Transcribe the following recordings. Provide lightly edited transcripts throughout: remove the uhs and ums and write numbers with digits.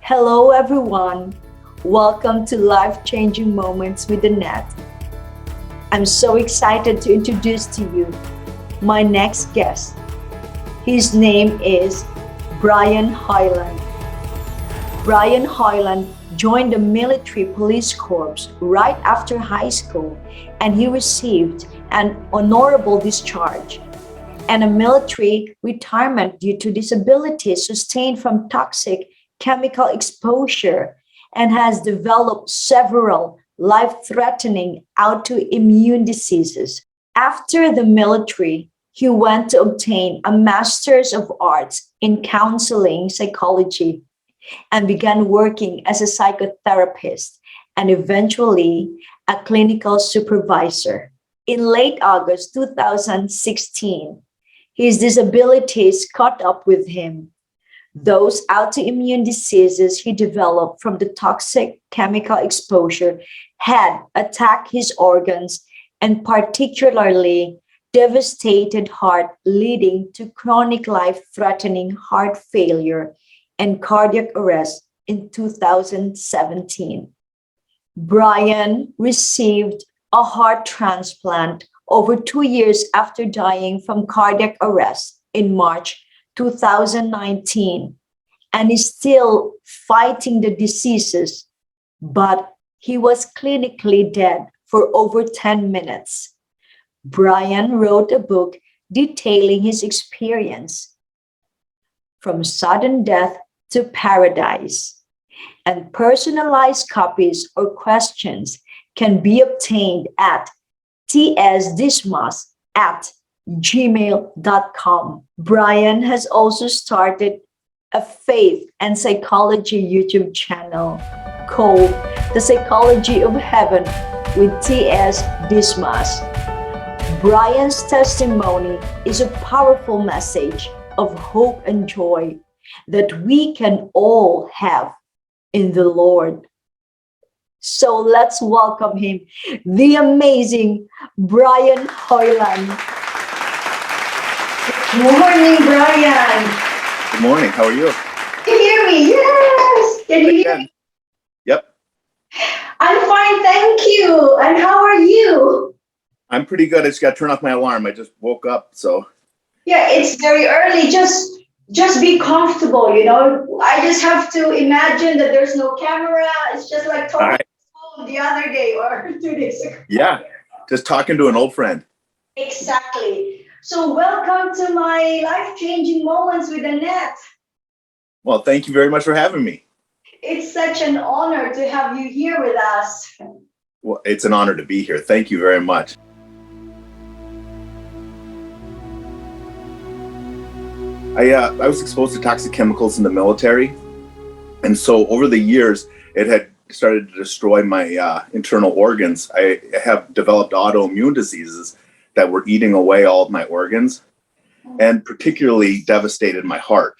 Hello, everyone. Welcome to Life Changing Moments with Annette. I'm so excited to introduce to you my next guest. His name is Brian Hoyland. Brian Hoyland joined the military police corps right after high school, and he received an honorable discharge and a military retirement due to disabilities sustained from toxic chemical exposure, and has developed several life-threatening autoimmune diseases. After the military, he went to obtain a Master's of Arts in Counseling Psychology and began working as a psychotherapist and eventually a clinical supervisor. In late August 2016, his disabilities caught up with him. Those autoimmune diseases he developed from the toxic chemical exposure had attacked his organs and particularly devastated heart, leading to chronic life-threatening heart failure and cardiac arrest in 2017. Brian received a heart transplant over 2 years after dying from cardiac arrest in March 2019, and is still fighting the diseases, but he was clinically dead for over 10 minutes. Brian wrote a book detailing his experience from sudden death to paradise, and personalized copies or questions can be obtained at tsdismas@gmail.com. Brian has also started a faith and psychology YouTube channel called The Psychology of Heaven with T.S. Dismas. Brian's testimony is a powerful message of hope and joy that we can all have in the Lord. So let's welcome him, the amazing Brian Hoyland. Good morning, Brian. Good morning. How are you? Can you hear me? Yes. Can you hear me? Yep. I'm fine, thank you. And how are you? I'm pretty good. I just got to turn off my alarm. I just woke up, so. Yeah, it's very early. Just be comfortable, you know. I just have to imagine that there's no camera. It's just like talking on the phone the other day or 2 days ago. Yeah, just talking to an old friend. Exactly. So welcome to my life-changing moments with Annette. Well, thank you very much for having me. It's such an honor to have you here with us. Well, it's an honor to be here. Thank you very much. I was exposed to toxic chemicals in the military, and so over the years, it had started to destroy my internal organs. I have developed autoimmune diseases that were eating away all of my organs and particularly devastated my heart.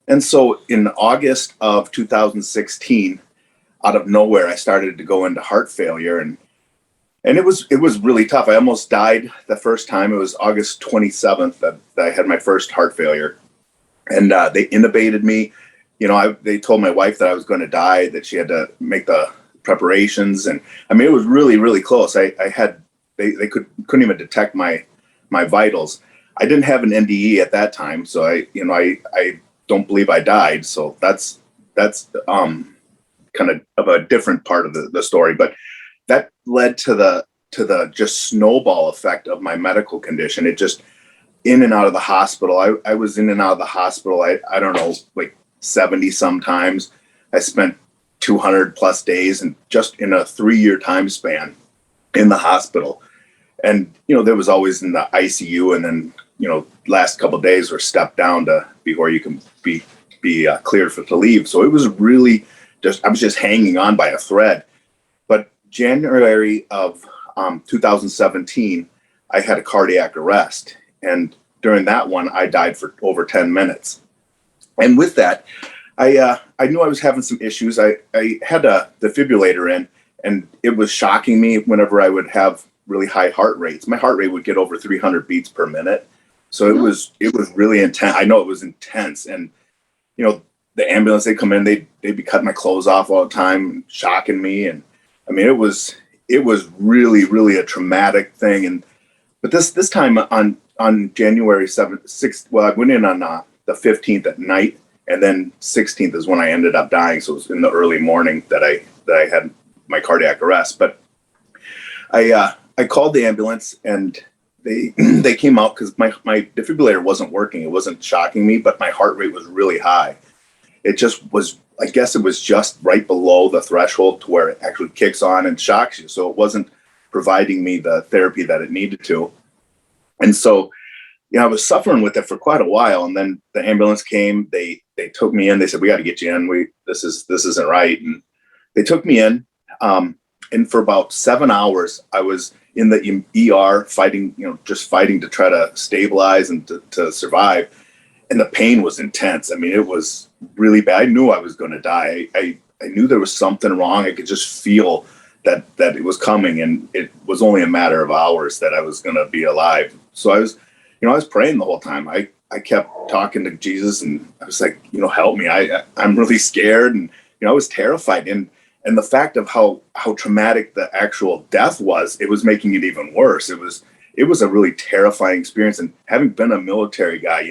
And so in August of 2016, out of nowhere, I started to go into heart failure, and it was really tough. I almost died the first time. It was August 27th that I had my first heart failure, and they intubated me. You know, they told my wife that I was going to die, that she had to make the preparations, and I mean, it was really, really close. They couldn't even detect my vitals. I didn't have an NDE at that time, so I don't believe I died. So that's kind of a different part of the story, but that led to the just snowball effect of my medical condition. It just in and out of the hospital. I was in and out of the hospital. I don't know, like 70 sometimes. I spent 200 plus days and just in a 3-year time span in the hospital. And, you know, there was always in the ICU, and then, you know, last couple of days were stepped down to before you can be cleared to leave. So it was really I was just hanging on by a thread. But January of 2017, I had a cardiac arrest. And during that one, I died for over 10 minutes. And with that, I knew I was having some issues. I had a defibrillator in, and it was shocking me whenever I would have really high heart rates. My heart rate would get over 300 beats per minute. So it was really intense. I know it was intense. And, you know, the ambulance, they come in, they'd be cutting my clothes off all the time, shocking me. And I mean, it was really, really a traumatic thing. And, but this time on January 7th, 6th, well, I went in on the 15th at night, and then 16th is when I ended up dying. So it was in the early morning that I had my cardiac arrest. But I called the ambulance, and they came out because my defibrillator wasn't working. It wasn't shocking me, but my heart rate was really high. It just was, I guess it was just right below the threshold to where it actually kicks on and shocks you. So it wasn't providing me the therapy that it needed to. And so, I was suffering with it for quite a while. And then the ambulance came, they took me in, they said, we got to get you in. This isn't right. And they took me in. And for about 7 hours, I was in the ER fighting, just fighting to try to stabilize and to survive. And the pain was intense. I mean, it was really bad. I knew I was going to die. I knew there was something wrong. I could just feel that it was coming, and it was only a matter of hours that I was going to be alive. So I was praying the whole time. I kept talking to Jesus, and I was like, help me. I'm really scared. And, I was terrified. And the fact of how traumatic the actual death was, it was making it even worse. It was a really terrifying experience. And having been a military guy,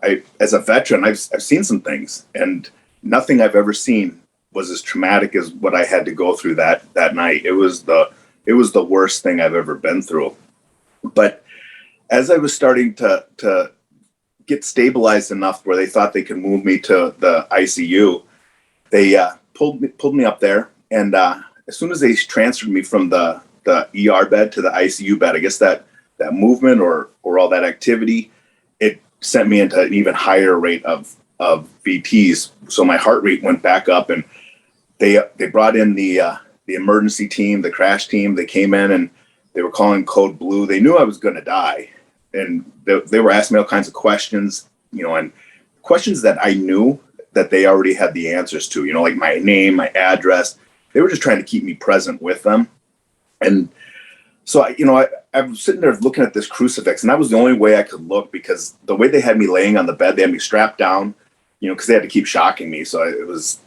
I as a veteran, I've seen some things, and nothing I've ever seen was as traumatic as what I had to go through that night. It was the worst thing I've ever been through. But as I was starting to get stabilized enough where they thought they could move me to the ICU, they pulled me up there, and as soon as they transferred me from the ER bed to the ICU bed, I guess that movement or all that activity, it sent me into an even higher rate of VTs. So my heart rate went back up, and they brought in the emergency team, the crash team. They came in, and they were calling code blue. They knew I was going to die, and they were asking me all kinds of questions, and questions that I knew that they already had the answers to, like my name, my address. They were just trying to keep me present with them. And so, I was sitting there looking at this crucifix, and that was the only way I could look, because the way they had me laying on the bed, they had me strapped down, because they had to keep shocking me. So it was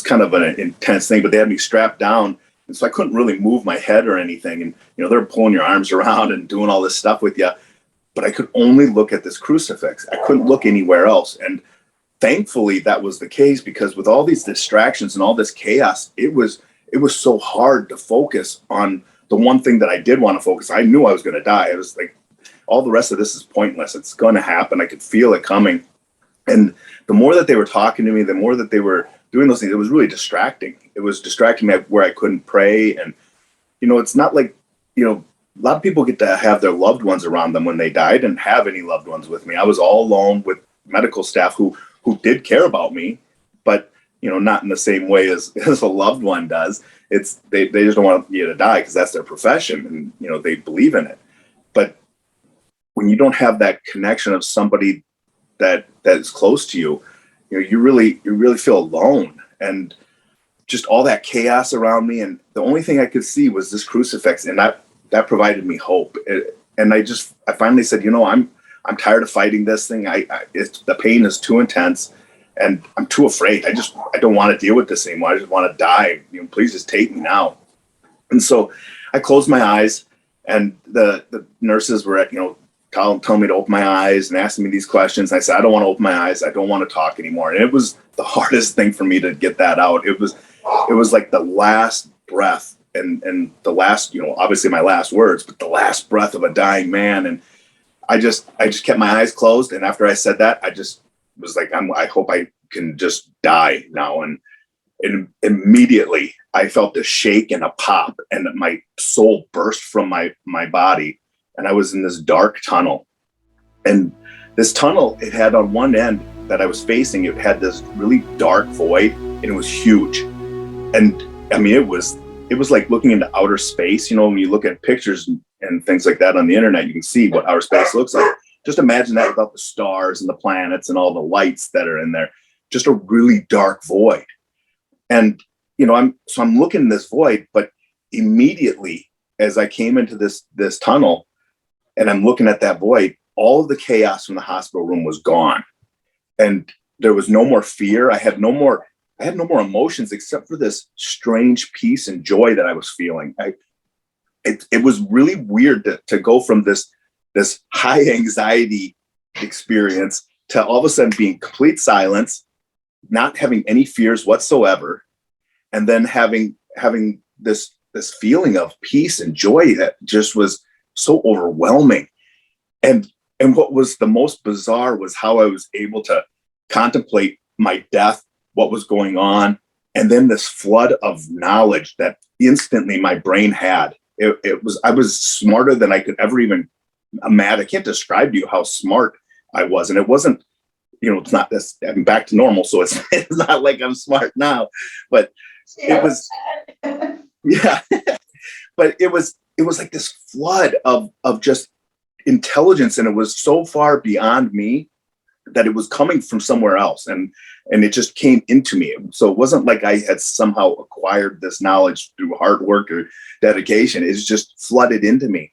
kind of an intense thing, but they had me strapped down. And so I couldn't really move my head or anything. And, they're pulling your arms around and doing all this stuff with you. But I could only look at this crucifix. I couldn't look anywhere else. And thankfully that was the case, because with all these distractions and all this chaos, it was so hard to focus on the one thing that I did want to focus. I knew I was going to die. It was like, all the rest of this is pointless. It's going to happen. I could feel it coming. And the more that they were talking to me, the more that they were doing those things, it was really distracting. It was distracting me where I couldn't pray. And, it's not like, a lot of people get to have their loved ones around them when they die. I didn't have any loved ones with me. I was all alone with medical staff who did care about me, but, not in the same way as a loved one does. It's they just don't want you to die because that's their profession, and, they believe in it. But when you don't have that connection of somebody that is close to you, you really feel alone, and just all that chaos around me. And the only thing I could see was this crucifix, and that provided me hope. And I finally said, I'm tired of fighting this thing. The pain is too intense, and I'm too afraid. I don't want to deal with this anymore. I just want to die. Please just take me now. And so I closed my eyes, and the nurses were telling me to open my eyes and asking me these questions. And I said, I don't want to open my eyes. I don't want to talk anymore. And it was the hardest thing for me to get that out. It was like the last breath and the last, obviously my last words, but the last breath of a dying man. And I just kept my eyes closed. And after I said that, I just was like, I hope I can just die now. And immediately I felt a shake and a pop, and my soul burst from my body. And I was in this dark tunnel. And this tunnel, it had on one end that I was facing, it had this really dark void, and it was huge. And I mean, it was like looking into outer space. When you look at pictures and things like that on the internet, you can see what outer space looks like. Just imagine that without the stars and the planets and all the lights that are in there. Just a really dark void. And, I'm looking in this void, but immediately as I came into this tunnel and I'm looking at that void, all of the chaos from the hospital room was gone. And there was no more fear. I had no more emotions except for this strange peace and joy that I was feeling. It was really weird to go from this high anxiety experience to all of a sudden being complete silence, not having any fears whatsoever, and then having this feeling of peace and joy that just was so overwhelming. And what was the most bizarre was how I was able to contemplate my death, what was going on, and then this flood of knowledge that instantly my brain had. I was smarter than I could ever even imagine. I can't describe to you how smart I was. And it wasn't, it's not this, I'm back to normal. So it's not like I'm smart now, but it was, yeah, but it was like this flood of just intelligence. And it was so far beyond me that it was coming from somewhere else. And it just came into me. So it wasn't like I had somehow acquired this knowledge through hard work or dedication. It's just flooded into me.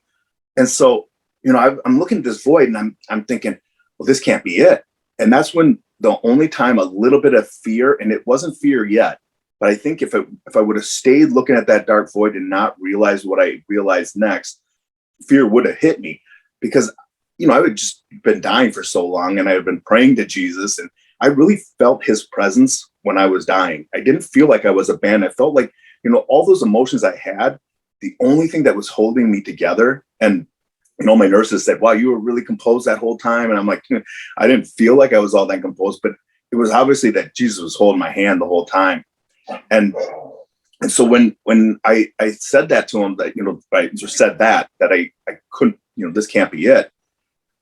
And so, I'm looking at this void and I'm thinking, well, this can't be it. And that's when the only time a little bit of fear, and it wasn't fear yet, but I think if I would have stayed looking at that dark void and not realized what I realized next, fear would have hit me, because, I had just been dying for so long and I had been praying to Jesus, and I really felt his presence when I was dying. I didn't feel like I was abandoned. I felt like, all those emotions I had, the only thing that was holding me together, and my nurses said, wow, you were really composed that whole time. And I'm like, I didn't feel like I was all that composed, but it was obviously that Jesus was holding my hand the whole time. And so when I said that to him, that, I just said that I couldn't, this can't be it.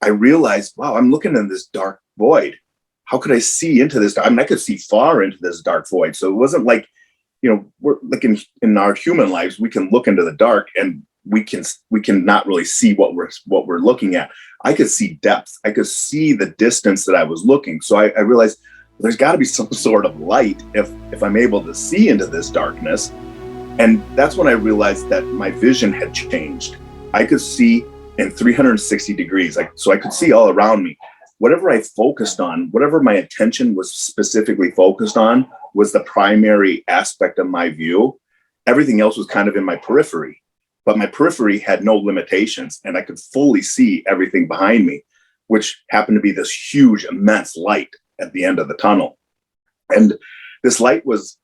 I realized, wow, I'm looking in this dark void. How could I see into this? I could see far into this dark void. So it wasn't like, we're like in our human lives, we can look into the dark and we can not really see what we're looking at. I could see depth. I could see the distance that I was looking. So I realized, well, there's got to be some sort of light if I'm able to see into this darkness. And that's when I realized that my vision had changed. I could see in 360 degrees. So I could see all around me. Whatever I focused on, whatever my attention was specifically focused on, was the primary aspect of my view. Everything else was kind of in my periphery. But my periphery had no limitations, and I could fully see everything behind me, which happened to be this huge, immense light at the end of the tunnel. And this light was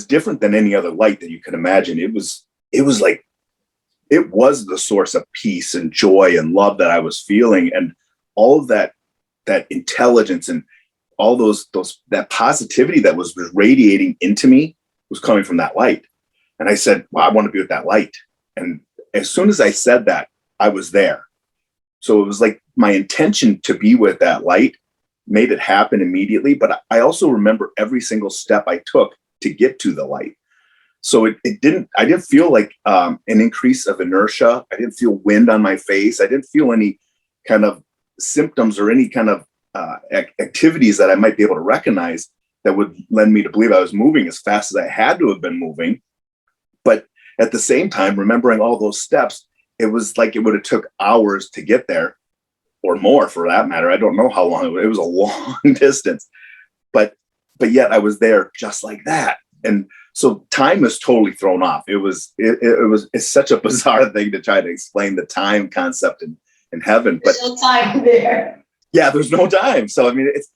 different than any other light that you could imagine. It was the source of peace and joy and love that I was feeling, and all of that intelligence and all that positivity that was radiating into me was coming from that light. And I said, well, I want to be with that light. And as soon as I said that, I was there. So it was like my intention to be with that light made it happen immediately. But I also remember every single step I took to get to the light. So I didn't feel like an increase of inertia. I didn't feel wind on my face. I didn't feel any kind of symptoms or any kind of activities that I might be able to recognize that would lend me to believe I was moving as fast as I had to have been moving. But at the same time, remembering all those steps, it was like it would have took hours to get there, or more for that matter. I don't know how long it was a long distance, but yet I was there just like that. And so time was totally thrown off. It's such a bizarre thing to try to explain the time concept in heaven, but there's no time there. Yeah, there's no time. So, I mean, it's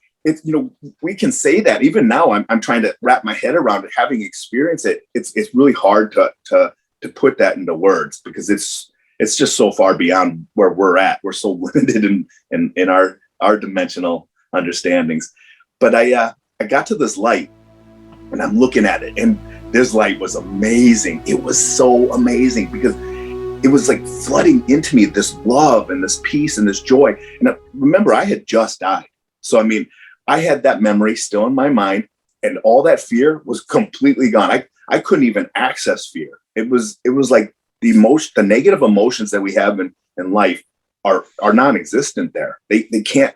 we can say that even now. I'm trying to wrap my head around it, having experienced it. It's really hard to put that into words, because it's just so far beyond where we're at. We're so limited in our dimensional understandings. But I got to this light, and I'm looking at it, and this light was amazing. It was so amazing, because it was like flooding into me, this love and this peace and this joy. And remember, I had just died. So, I mean, I had that memory still in my mind, and all that fear was completely gone. I couldn't even access fear. It was like the negative emotions that we have in life are non-existent there. They can't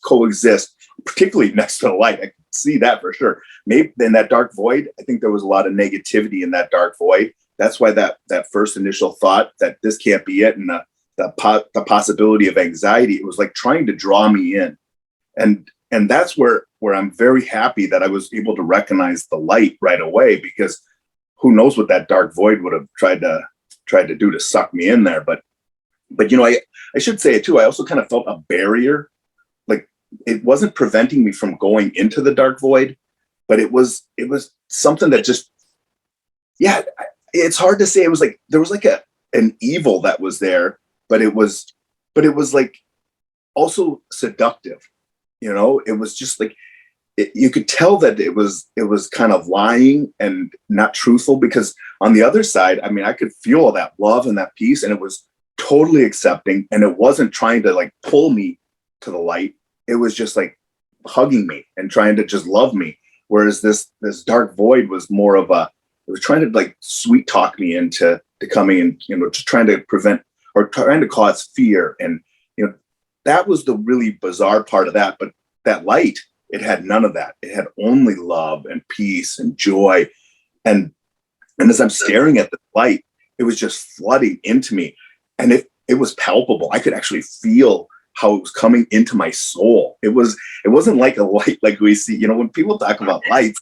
coexist, particularly next to the light. I can see that for sure. Maybe in that dark void, I think there was a lot of negativity in that dark void. That's why that first initial thought that this can't be it, and the possibility of anxiety, it was like trying to draw me in. And that's where where I'm very happy that I was able to recognize the light right away, because who knows what that dark void would have tried to do to suck me in there. But I should say it too. I also kind of felt a barrier. Like, it wasn't preventing me from going into the dark void, but it was something that just, yeah, it's hard to say. It was like, there was like an evil that was there, but it was like also seductive. It was just like, you could tell that it was kind of lying and not truthful, because on the other side, I mean, I could feel all that love and that peace, and it was totally accepting, and it wasn't trying to like pull me to the light. It was just like hugging me and trying to just love me. Whereas this dark void was more of it was trying to like sweet talk me into coming in, just trying to prevent or trying to cause fear. And, that was the really bizarre part of that. But that light, it had none of that. It had only love and peace and joy. And as I'm staring at the light, it was just flooding into me. And it was palpable. I could actually feel how it was coming into my soul. It wasn't like a light like we see, when people talk about lights,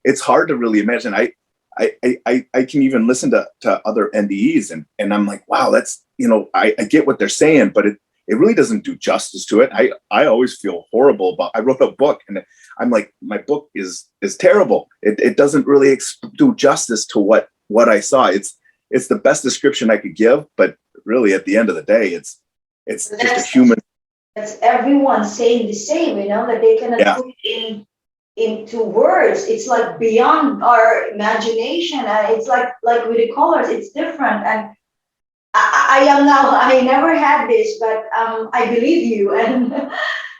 it's hard to really imagine. I can even listen to other NDEs and I'm like, wow, that's, I get what they're saying, but it really doesn't do justice to it. I always feel horrible about, I wrote a book and I'm like, my book is terrible. It doesn't really do justice to what I saw. It's the best description I could give, but really at the end of the day, it's just a human. That's everyone saying the same, that they cannot put into words. It's like beyond our imagination. And it's like with the colors, it's different. And I am now, I never had this, but I believe you. And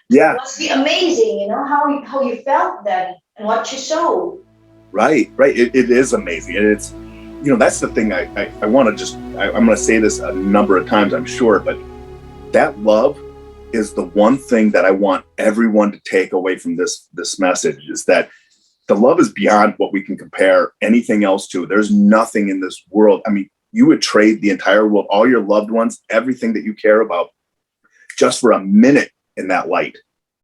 yeah, it must be amazing, how you felt then and what you saw. Right. It is amazing. And it's, that's the thing I want to I'm going to say this a number of times, I'm sure, but that love is the one thing that I want everyone to take away from this message, is that the love is beyond what we can compare anything else to. There's nothing in this world. I mean, you would trade the entire world, all your loved ones, everything that you care about, just for a minute in that light.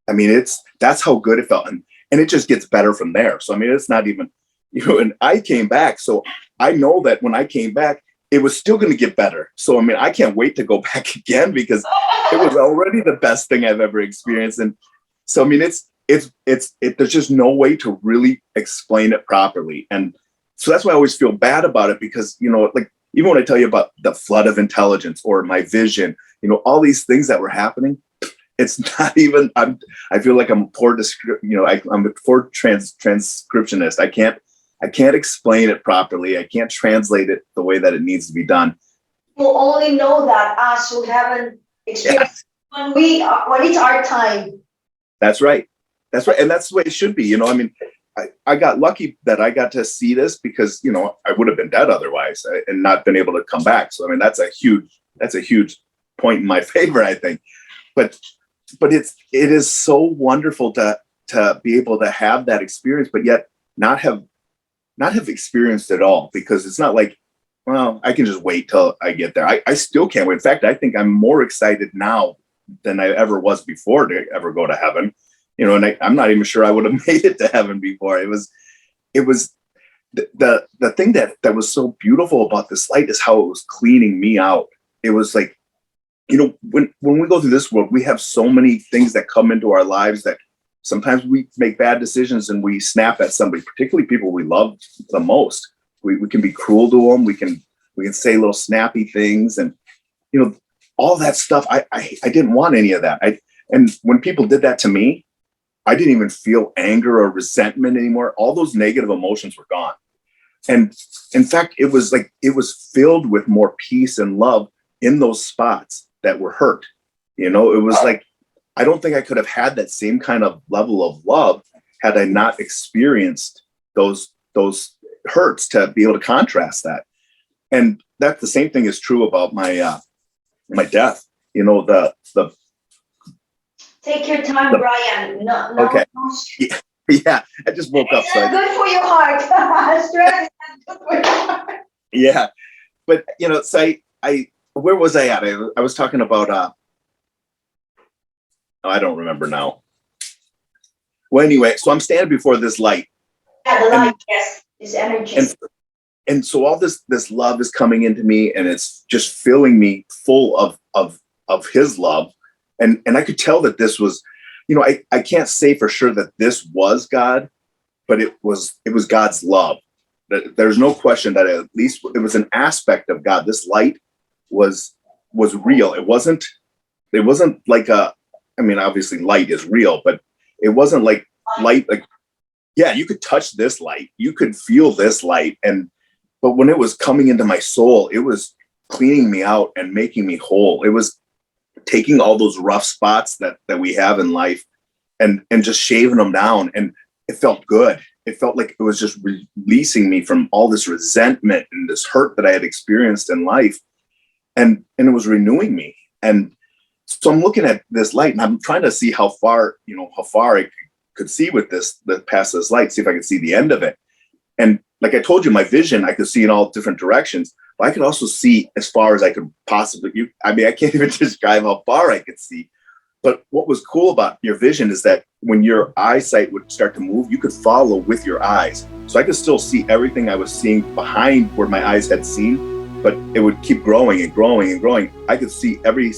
I mean, that's how good it felt. And it just gets better from there. So, I mean, it's not even, and I came back. So I know that when I came back, it was still going to get better. So, I mean, I can't wait to go back again, because it was already the best thing I've ever experienced. And so, I mean, there's just no way to really explain it properly. And so that's why I always feel bad about it, because, like, even when I tell you about the flood of intelligence or my vision, all these things that were happening, it's not even, I feel like I'm a poor I'm a poor transcriptionist. I can't explain it properly. I can't translate it the way that it needs to be done. We'll only know that us who haven't experienced when it's our time. That's right. And that's the way it should be. I mean, I got lucky that I got to see this, because, I would have been dead otherwise and not been able to come back. So, I mean, that's a huge point in my favor, I think. But it is so wonderful to be able to have that experience, but yet not have experienced it all, because it's not like, well, I can just wait till I get there. I still can't wait. In fact, I think I'm more excited now than I ever was before to ever go to heaven. And I'm not even sure I would have made it to heaven before. It was the thing that was so beautiful about this light is how it was cleaning me out. It was like, when we go through this world, we have so many things that come into our lives that sometimes we make bad decisions and we snap at somebody, particularly people we love the most. We can be cruel to them. We can say little snappy things, and all that stuff. I didn't want any of that. And when people did that to me, I didn't even feel anger or resentment anymore. All those negative emotions were gone. And in fact, it was filled with more peace and love in those spots that were hurt. It was like, I don't think I could have had that same kind of level of love had I not experienced those hurts to be able to contrast that. And that the same thing is true about my death. The Take your time, Brian. No, okay. Yeah, I just woke up. It's not good for your heart. Stress is not good for your heart. Yeah, but so I where was I at? I was talking about I don't remember now. Well, anyway, so I'm standing before this light. Yeah, the light, yes, this energy. And so all this love is coming into me, and it's just filling me full of his love. And I could tell that this was, I can't say for sure that this was God, but it was God's love. There's no question that at least it was an aspect of God. This light was real. It wasn't like obviously light is real, but it wasn't like light, like, yeah, you could touch this light, you could feel this light. But when it was coming into my soul, it was cleaning me out and making me whole. It was taking all those rough spots that we have in life and just shaving them down. And it felt good. It felt like it was just releasing me from all this resentment and this hurt that I had experienced in life. And it was renewing me. And so I'm looking at this light, and I'm trying to see how far I could see with past this light, see if I could see the end of it. And like I told you, my vision, I could see in all different directions, but I could also see as far as I could possibly. I can't even describe how far I could see. But what was cool about your vision is that when your eyesight would start to move, you could follow with your eyes. So I could still see everything I was seeing behind where my eyes had seen, but it would keep growing and growing and growing. I could see every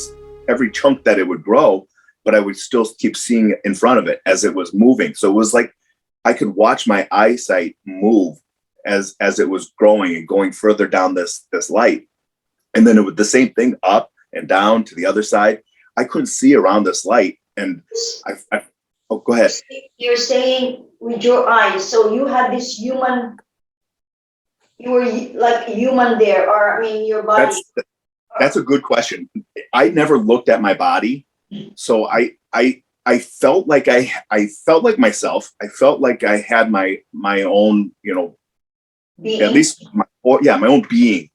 chunk that it would grow, but I would still keep seeing it in front of it as it was moving. So it was like I could watch my eyesight move as it was growing and going further down this light. And then it was the same thing up and down to the other side. I couldn't see around this light. And oh, go ahead. You're saying with your eyes, so you had this human, you were like human there, or your body. That's a good question. I never looked at my body. So I felt like I felt like myself. I felt like I had my own, being. At least my own being.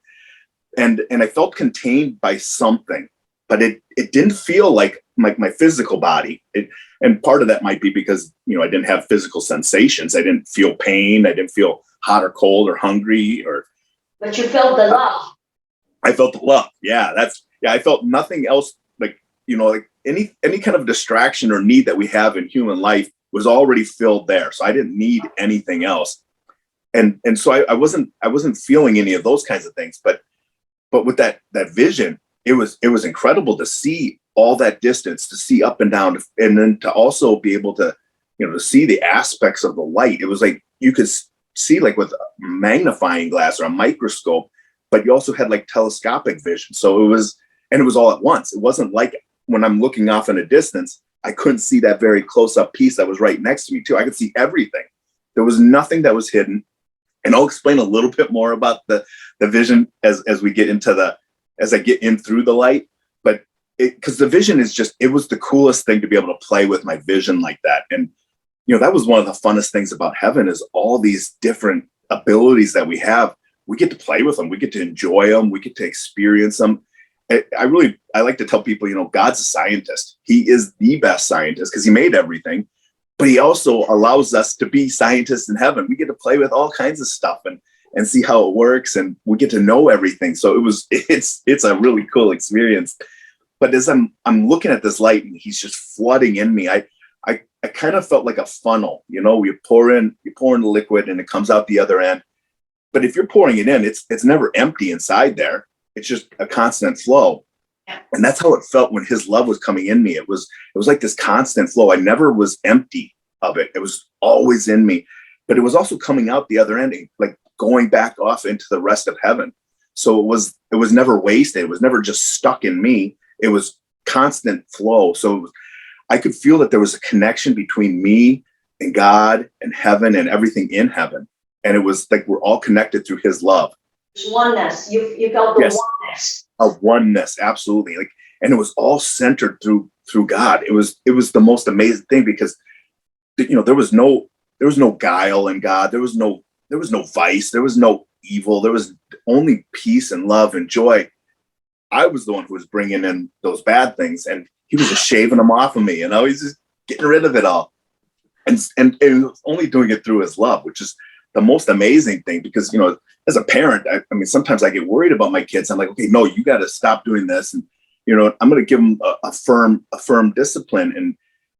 And I felt contained by something, but it didn't feel like my physical body. And part of that might be because, I didn't have physical sensations. I didn't feel pain. I didn't feel hot or cold or hungry But you felt the love. I felt the love. Yeah, I felt nothing else. Like any kind of distraction or need that we have in human life was already filled there. So I didn't need anything else. And so I wasn't feeling any of those kinds of things. But with that vision, it was incredible to see all that distance, to see up and down, and then to also be able to, to see the aspects of the light. It was like you could see like with a magnifying glass or a microscope, but you also had like telescopic vision. So it was all at once. It wasn't like when I'm looking off in a distance, I couldn't see that very close up piece that was right next to me too. I could see everything. There was nothing that was hidden. And I'll explain a little bit more about the vision as we get into as I get in through the light. But because the vision is it was the coolest thing to be able to play with my vision like that. And, that was one of the funnest things about heaven is all these different abilities that we have. We get to play with them. We get to enjoy them. We get to experience them. I like to tell people, God's a scientist. He is the best scientist because he made everything. But he also allows us to be scientists in heaven. We get to play with all kinds of stuff and see how it works, and we get to know everything. So it's a really cool experience. But as I'm looking at this light and he's just flooding in me, I kind of felt like a funnel. You pour in the liquid and it comes out the other end. But if you're pouring it in, it's never empty inside there. It's just a constant flow. And that's how it felt when his love was coming in me. It was like this constant flow. I never was empty of it. It was always in me, but it was also coming out the other end, like going back off into the rest of heaven. So it was never wasted. It was never just stuck in me. It was constant flow. So I could feel that there was a connection between me and God and heaven and everything in heaven. And it was like we're all connected through his love. Oneness. You felt the oneness. Of oneness, absolutely. And it was all centered through God. It was the most amazing thing because there was no guile in God. There was no vice. There was no evil. There was only peace and love and joy. I was the one who was bringing in those bad things, and he was just shaving them off of me. He's just getting rid of it all, and he was only doing it through his love, which is the most amazing thing because, as a parent, I mean, sometimes I get worried about my kids. I'm like, okay, no, you got to stop doing this. And, I'm going to give them a firm discipline,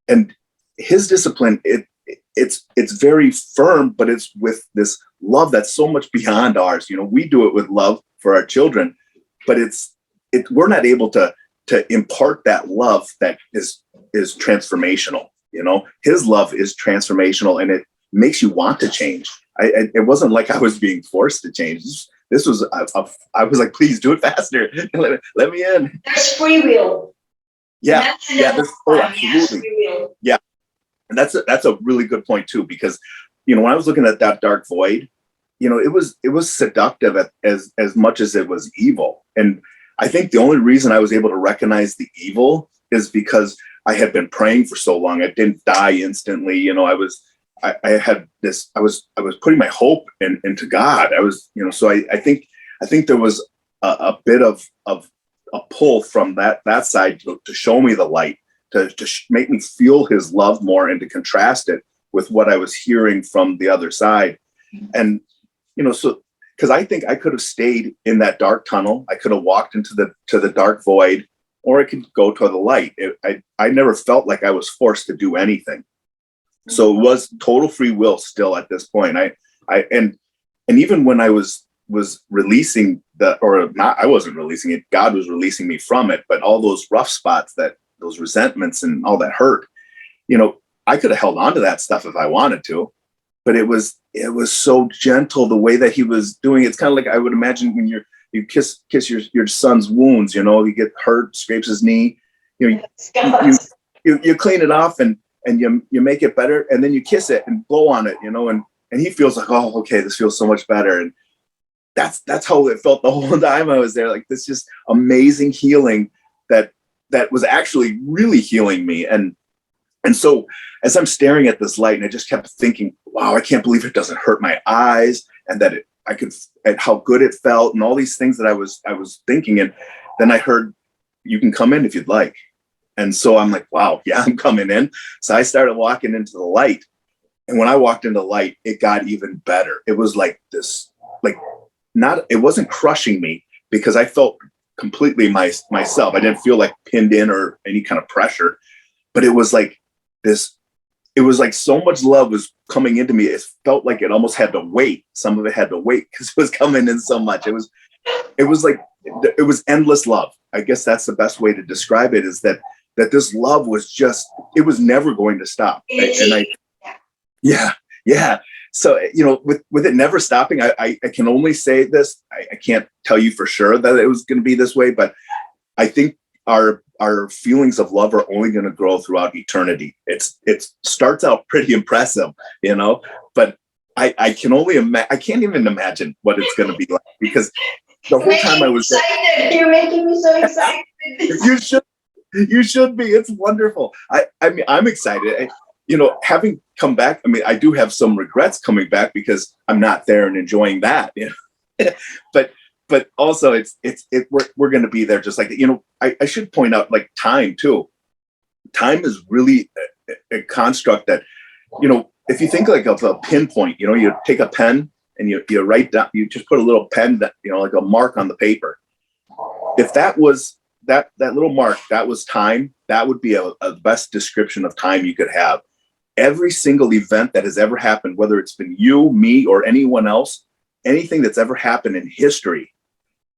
and his discipline, it it's very firm, but it's with this love that's so much beyond ours. We do it with love for our children, but we're not able to impart that love that is transformational. His love is transformational, and it makes you want to change. It wasn't like I was being forced to change. This was I was like, please do it faster. Let me in. There's free will. Yeah. Absolutely. Yeah. And that's a really good point too, because, when I was looking at that dark void, it was seductive as much as it was evil. And I think the only reason I was able to recognize the evil is because I had been praying for so long. I didn't die instantly. I had this, I was putting my hope into God. I was, so I think there was a bit of a pull from that side to show me the light, to make me feel his love more, and to contrast it with what I was hearing from the other side. And, so, because I think I could have stayed in that dark tunnel. I could have walked into the dark void, or I could go to the light. I never felt like I was forced to do anything. So it was total free will still at this point. And even when I was releasing I wasn't releasing it, God was releasing me from it. But all those rough spots, those resentments and all that hurt, I could have held on to that stuff if I wanted to, but it was so gentle the way that he was doing it. It's kind of like I would imagine when you kiss your son's wounds, he get hurt, scrapes his knee, you clean it off and you make it better, and then you kiss it and blow on it, and he feels like, oh, okay, this feels so much better. And that's how it felt the whole time I was there, like this just amazing healing that was actually really healing me. And so as I'm staring at this light, and I just kept thinking, wow, I can't believe it doesn't hurt my eyes, and that and how good it felt, and all these things that I was thinking. And then I heard, you can come in if you'd like. And so I'm like, wow, yeah, I'm coming in. So I started walking into the light. And when I walked into the light, it got even better. It was like this, it wasn't crushing me, because I felt completely myself. I didn't feel like pinned in or any kind of pressure, but it was like this, it was like so much love was coming into me. It felt like it almost had to wait. Some of it had to wait because it was coming in so much. It was like, it was endless love. I guess that's the best way to describe it, is that this love was just, it was never going to stop. Yeah. So, with it never stopping, I can only say this. I can't tell you for sure that it was going to be this way, but I think our feelings of love are only going to grow throughout eternity. It starts out pretty impressive, but I can only I can't even imagine what it's going to be like, because the whole time I was excited. You're making me so excited. You should be. It's wonderful. I mean, I'm excited. Having come back, I mean, I do have some regrets coming back because I'm not there and enjoying that. But also we're going to be there just like, I should point out, like, time too. Time is really a construct that, if you think like of a pinpoint, you take a pen and you write down, you just put a little pen that, like a mark on the paper. If that was that little mark, that was time, that would be a best description of time you could have. Every single event that has ever happened, whether it's been you, me, or anyone else, anything that's ever happened in history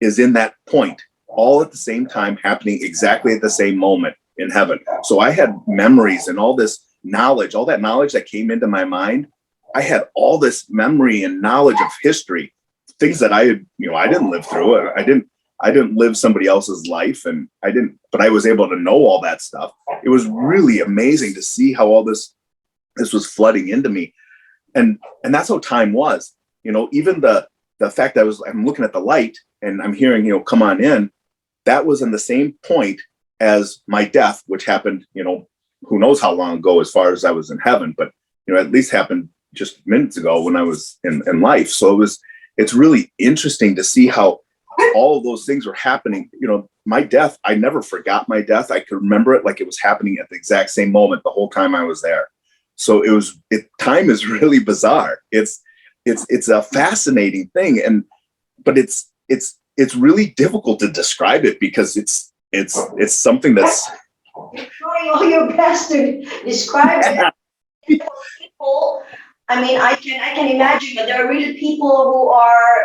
is in that point, all at the same time, happening exactly at the same moment in heaven. So I had memories and all this knowledge, all that knowledge that came into my mind. I had all this memory and knowledge of history, things that I didn't live through. I didn't live somebody else's life, but I was able to know all that stuff. It was really amazing to see how all this was flooding into me. And that's how time was, even the fact that I'm looking at the light and I'm hearing, come on in, that was in the same point as my death, which happened, who knows how long ago, as far as I was in heaven, but, at least happened just minutes ago when I was in life. So it's really interesting to see how all of those things were happening. My death, I never forgot my death. I could remember it like it was happening at the exact same moment the whole time I was there. So time is really bizarre. It's a fascinating thing. But it's really difficult to describe it, because it's something that's you're trying all your best to describe it. people, I can imagine that there are really people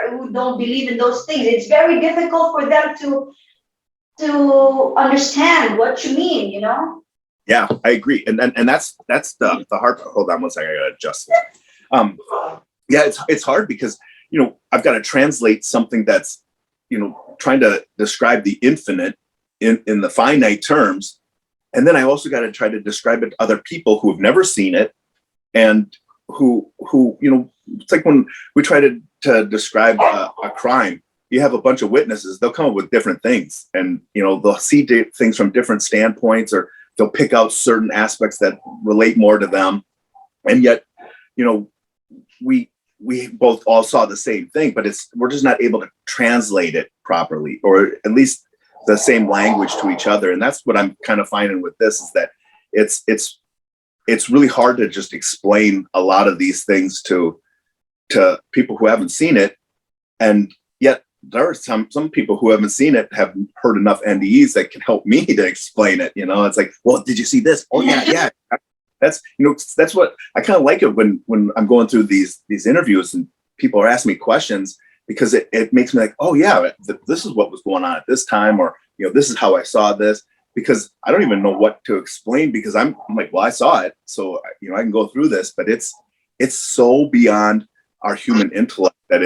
who don't believe in those things. It's very difficult for them to understand what you mean, you know? Yeah, I agree. And that's the hard part. Hold on one second, I gotta adjust this. Yeah, it's hard because, I've got to translate something that's, trying to describe the infinite in the finite terms. And then I also got to try to describe it to other people who have never seen it, and who it's like when we try to describe a crime. You have a bunch of witnesses, they'll come up with different things, and they'll see things from different standpoints, or they'll pick out certain aspects that relate more to them. And yet, we both all saw the same thing, but we're just not able to translate it properly, or at least the same language to each other. And that's what I'm kind of finding with this, is that it's really hard to just explain a lot of these things to people who haven't seen it. And yet there are some people who haven't seen it, have heard enough NDEs that can help me to explain it. It's like, well, did you see this? Oh yeah. That's what I kind of like it when I'm going through these interviews and people are asking me questions, because it makes me like, oh yeah, this is what was going on at this time, or this is how I saw this, because I don't even know what to explain, because I'm like, well, I saw it, so I can go through this, but it's so beyond our human intellect that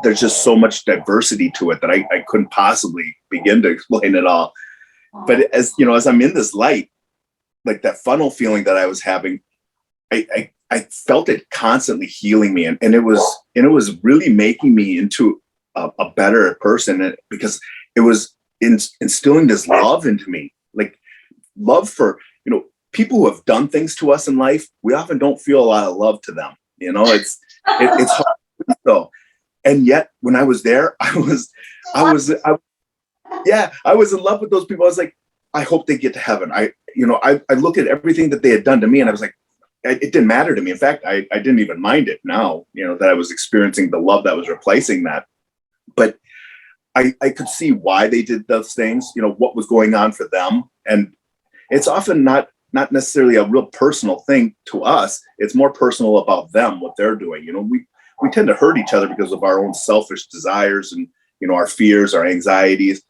there's just so much diversity to it that I couldn't possibly begin to explain it all. But as I'm in this light, like that funnel feeling that I was having, I felt it constantly healing me, and it was really making me into a better person, because it was instilling this love into me, like love for people who have done things to us in life. We often don't feel a lot of love to them. It's hard though, and yet when I was there, I was in love with those people. I was like, I hope they get to heaven. I look at everything that they had done to me, and I was like, it didn't matter to me. In fact, I didn't even mind it now, that I was experiencing the love that was replacing that. But I could see why they did those things, what was going on for them. And it's often not necessarily a real personal thing to us. It's more personal about them, what they're doing. We tend to hurt each other because of our own selfish desires and, our fears, our anxieties.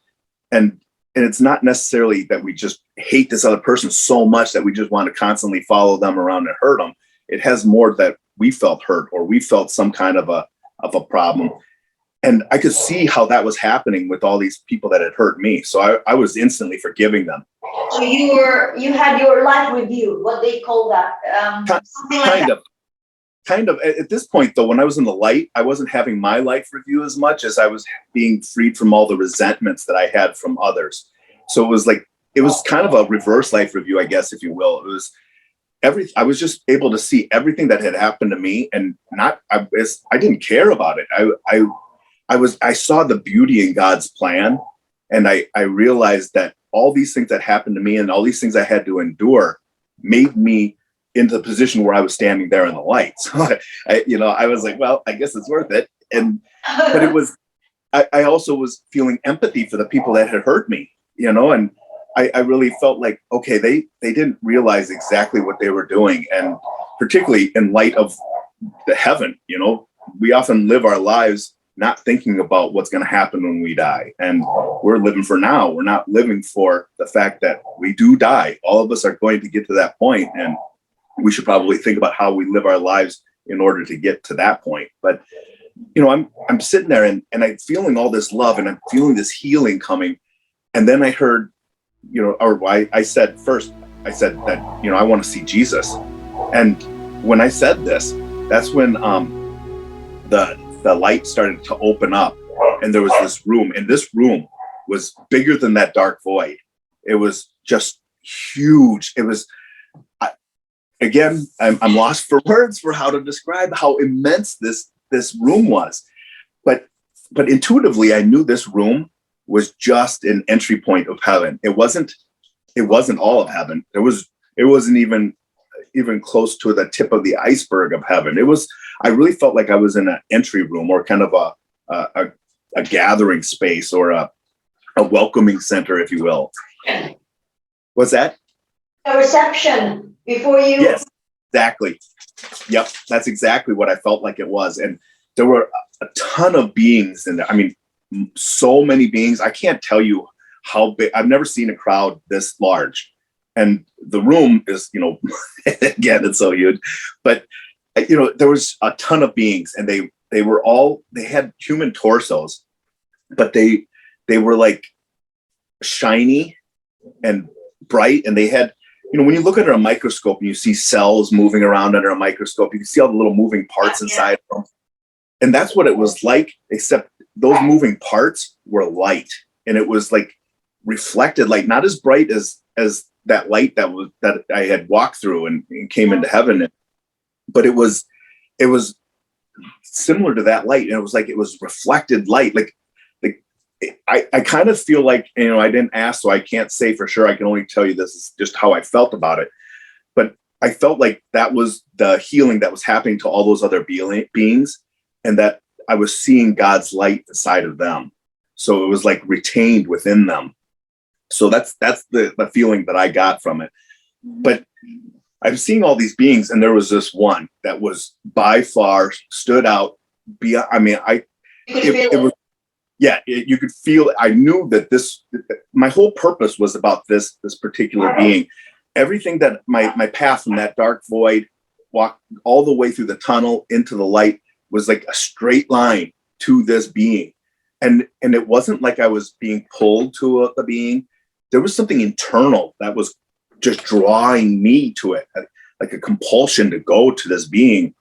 And it's not necessarily that we just hate this other person so much that we just want to constantly follow them around and hurt them. It has more that we felt hurt, or we felt some kind of a problem. And I could see how that was happening with all these people that had hurt me. So I was instantly forgiving them. So you had your life review, what they call that, something like that. Kind of. At this point, though, when I was in the light, I wasn't having my life review as much as I was being freed from all the resentments that I had from others. So it was kind of a reverse life review, I guess, if you will. It was I was just able to see everything that had happened to me, and I didn't care about it. I saw the beauty in God's plan, and I realized that all these things that happened to me and all these things I had to endure made me into the position where I was standing there in the light. So I was like, well, I guess it's worth it. But it was, I also was feeling empathy for the people that had hurt me, and I really felt like, okay, they didn't realize exactly what they were doing. And particularly in light of the heaven, we often live our lives not thinking about what's going to happen when we die. And we're living for now. We're not living for the fact that we do die. All of us are going to get to that point, and we should probably think about how we live our lives in order to get to that point. But, I'm sitting there and I'm feeling all this love, and I'm feeling this healing coming. And then I heard, I said that, I want to see Jesus. And when I said this, that's when the light started to open up, and there was this room, and this room was bigger than that dark void. It was just huge. It was, again, I'm lost for words for how to describe how immense this room was. But intuitively, I knew this room was just an entry point of heaven. It wasn't all of heaven. It wasn't even close to the tip of the iceberg of heaven. I really felt like I was in an entry room, or kind of a gathering space, or a welcoming center, if you will. What's that? A reception before you. Yes. Exactly. Yep. That's exactly what I felt like it was. And there were a ton of beings in there. I mean, so many beings. I can't tell you how big. I've never seen a crowd this large. And the room is, again, it's so huge. But, there was a ton of beings, and they had human torsos, but they were like shiny and bright. And they had, when you look under a microscope and you see cells moving around under a microscope, you can see all the little moving parts inside them. And that's what it was like, except those moving parts were light, and it was like reflected light, not as bright as that light that I had walked through and came into heaven. But it was similar to that light. And it was like, it was reflected light. Like I kind of feel like, I didn't ask, so I can't say for sure. I can only tell you this is just how I felt about it. But I felt like that was the healing that was happening to all those other beings, and that I was seeing God's light inside of them. So it was like retained within them. So that's the feeling that I got from it. But I'm seeing all these beings, and there was this one that was by far stood out. It was, yeah, you could feel it. I knew that my whole purpose was about this particular being. Everything that my path from that dark void, walked all the way through the tunnel into the light, was like a straight line to this being. And it wasn't like I was being pulled to a being. There was something internal that was just drawing me to it, like a compulsion to go to this being.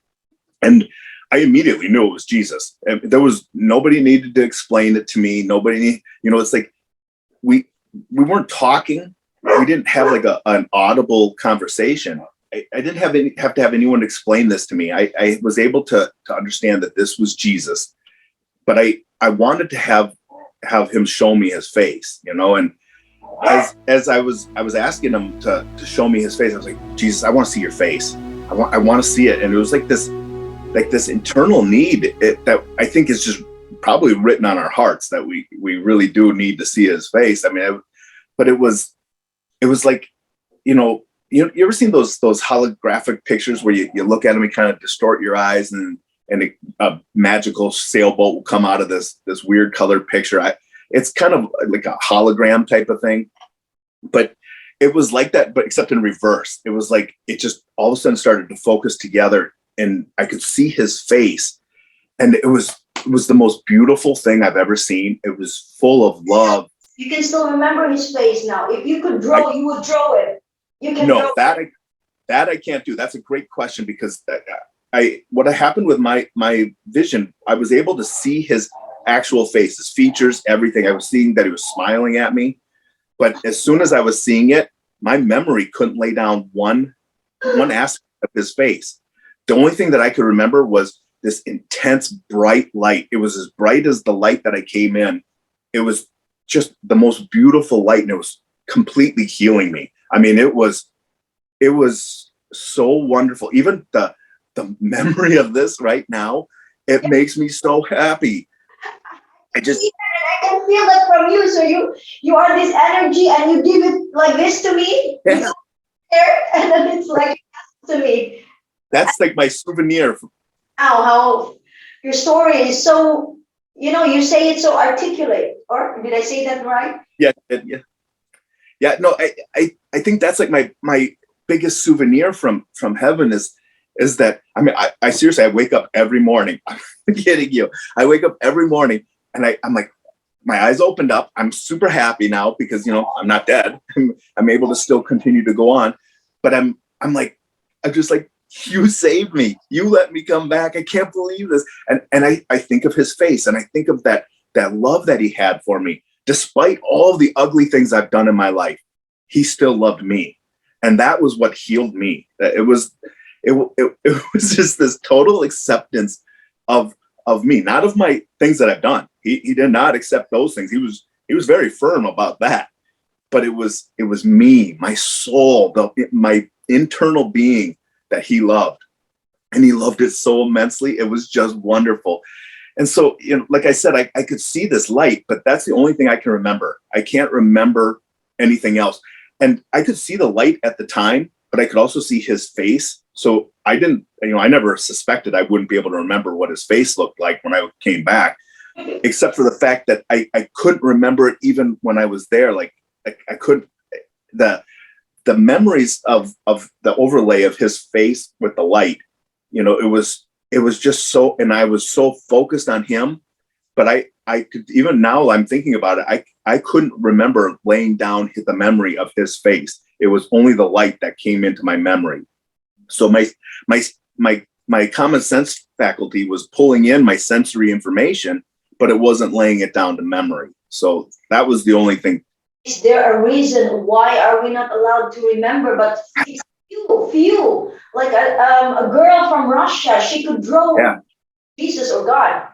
And I immediately knew it was Jesus. And there was nobody needed to explain it to me. Nobody, it's like we weren't talking. We didn't have like an audible conversation. I didn't have to have anyone explain this to me. I was able to understand that this was Jesus, but I wanted to have him show me his face, and as I was asking him to show me his face, I was like, Jesus, I want to see your face. I want to see it. And it was like this internal need that I think is just probably written on our hearts, that we really do need to see his face. I mean, but it was like, you ever seen those holographic pictures where you look at them and kind of distort your eyes, and a magical sailboat will come out of this weird colored picture. It's kind of like a hologram type of thing, but it was like that, but except in reverse. It was like, it just all of a sudden started to focus together, and I could see his face, and it was the most beautiful thing I've ever seen. It was full of love. You can still remember his face now. If you could draw, you would draw it. You can. No, that I can't do. That's a great question, because what happened with my vision, I was able to see his actual face, his features, everything. I was seeing that he was smiling at me, but as soon as I was seeing it, my memory couldn't lay down one aspect of his face. The only thing that I could remember was this intense bright light. It was as bright as the light that I came in. It was just the most beautiful light, and it was completely healing me. I mean, it was so wonderful. Even the memory of this right now, it makes me so happy. I can feel it from you. So you are this energy, and you give it like this to me. Yeah. And then it's like to me. That's like my souvenir. How your story is so, you say it so articulate. Or did I say that right? Yeah. No, I think that's like my biggest souvenir from heaven is that, I mean, I seriously, I wake up every morning. I'm kidding you. I wake up every morning, and I'm like, my eyes opened up. I'm super happy now because, I'm not dead. I'm able to still continue to go on. But I'm just like, you saved me. You let me come back. I can't believe this. And I think of his face, and I think of that love that he had for me. Despite all of the ugly things I've done in my life, he still loved me. And that was what healed me. It was just this total acceptance of me, not of my things that I've done. He did not accept those things. He was very firm about that. But it was me, my soul, my internal being that he loved. And he loved it so immensely. It was just wonderful. And so, like I said, I could see this light, but that's the only thing I can remember. I can't remember anything else. And I could see the light at the time, but I could also see his face So I didn't, I never suspected I wouldn't be able to remember what his face looked like when I came back, except for the fact that I couldn't remember it even when I was there. Like I couldn't, the memories of the overlay of his face with the light, it was just so, and I was so focused on him, but I could, even now I'm thinking about it, I couldn't remember laying down the memory of his face. It was only the light that came into my memory. So my common sense faculty was pulling in my sensory information, but it wasn't laying it down to memory. So that was the only thing. Is there a reason why are we not allowed to remember? But few, like a girl from Russia, she could draw Jesus or God.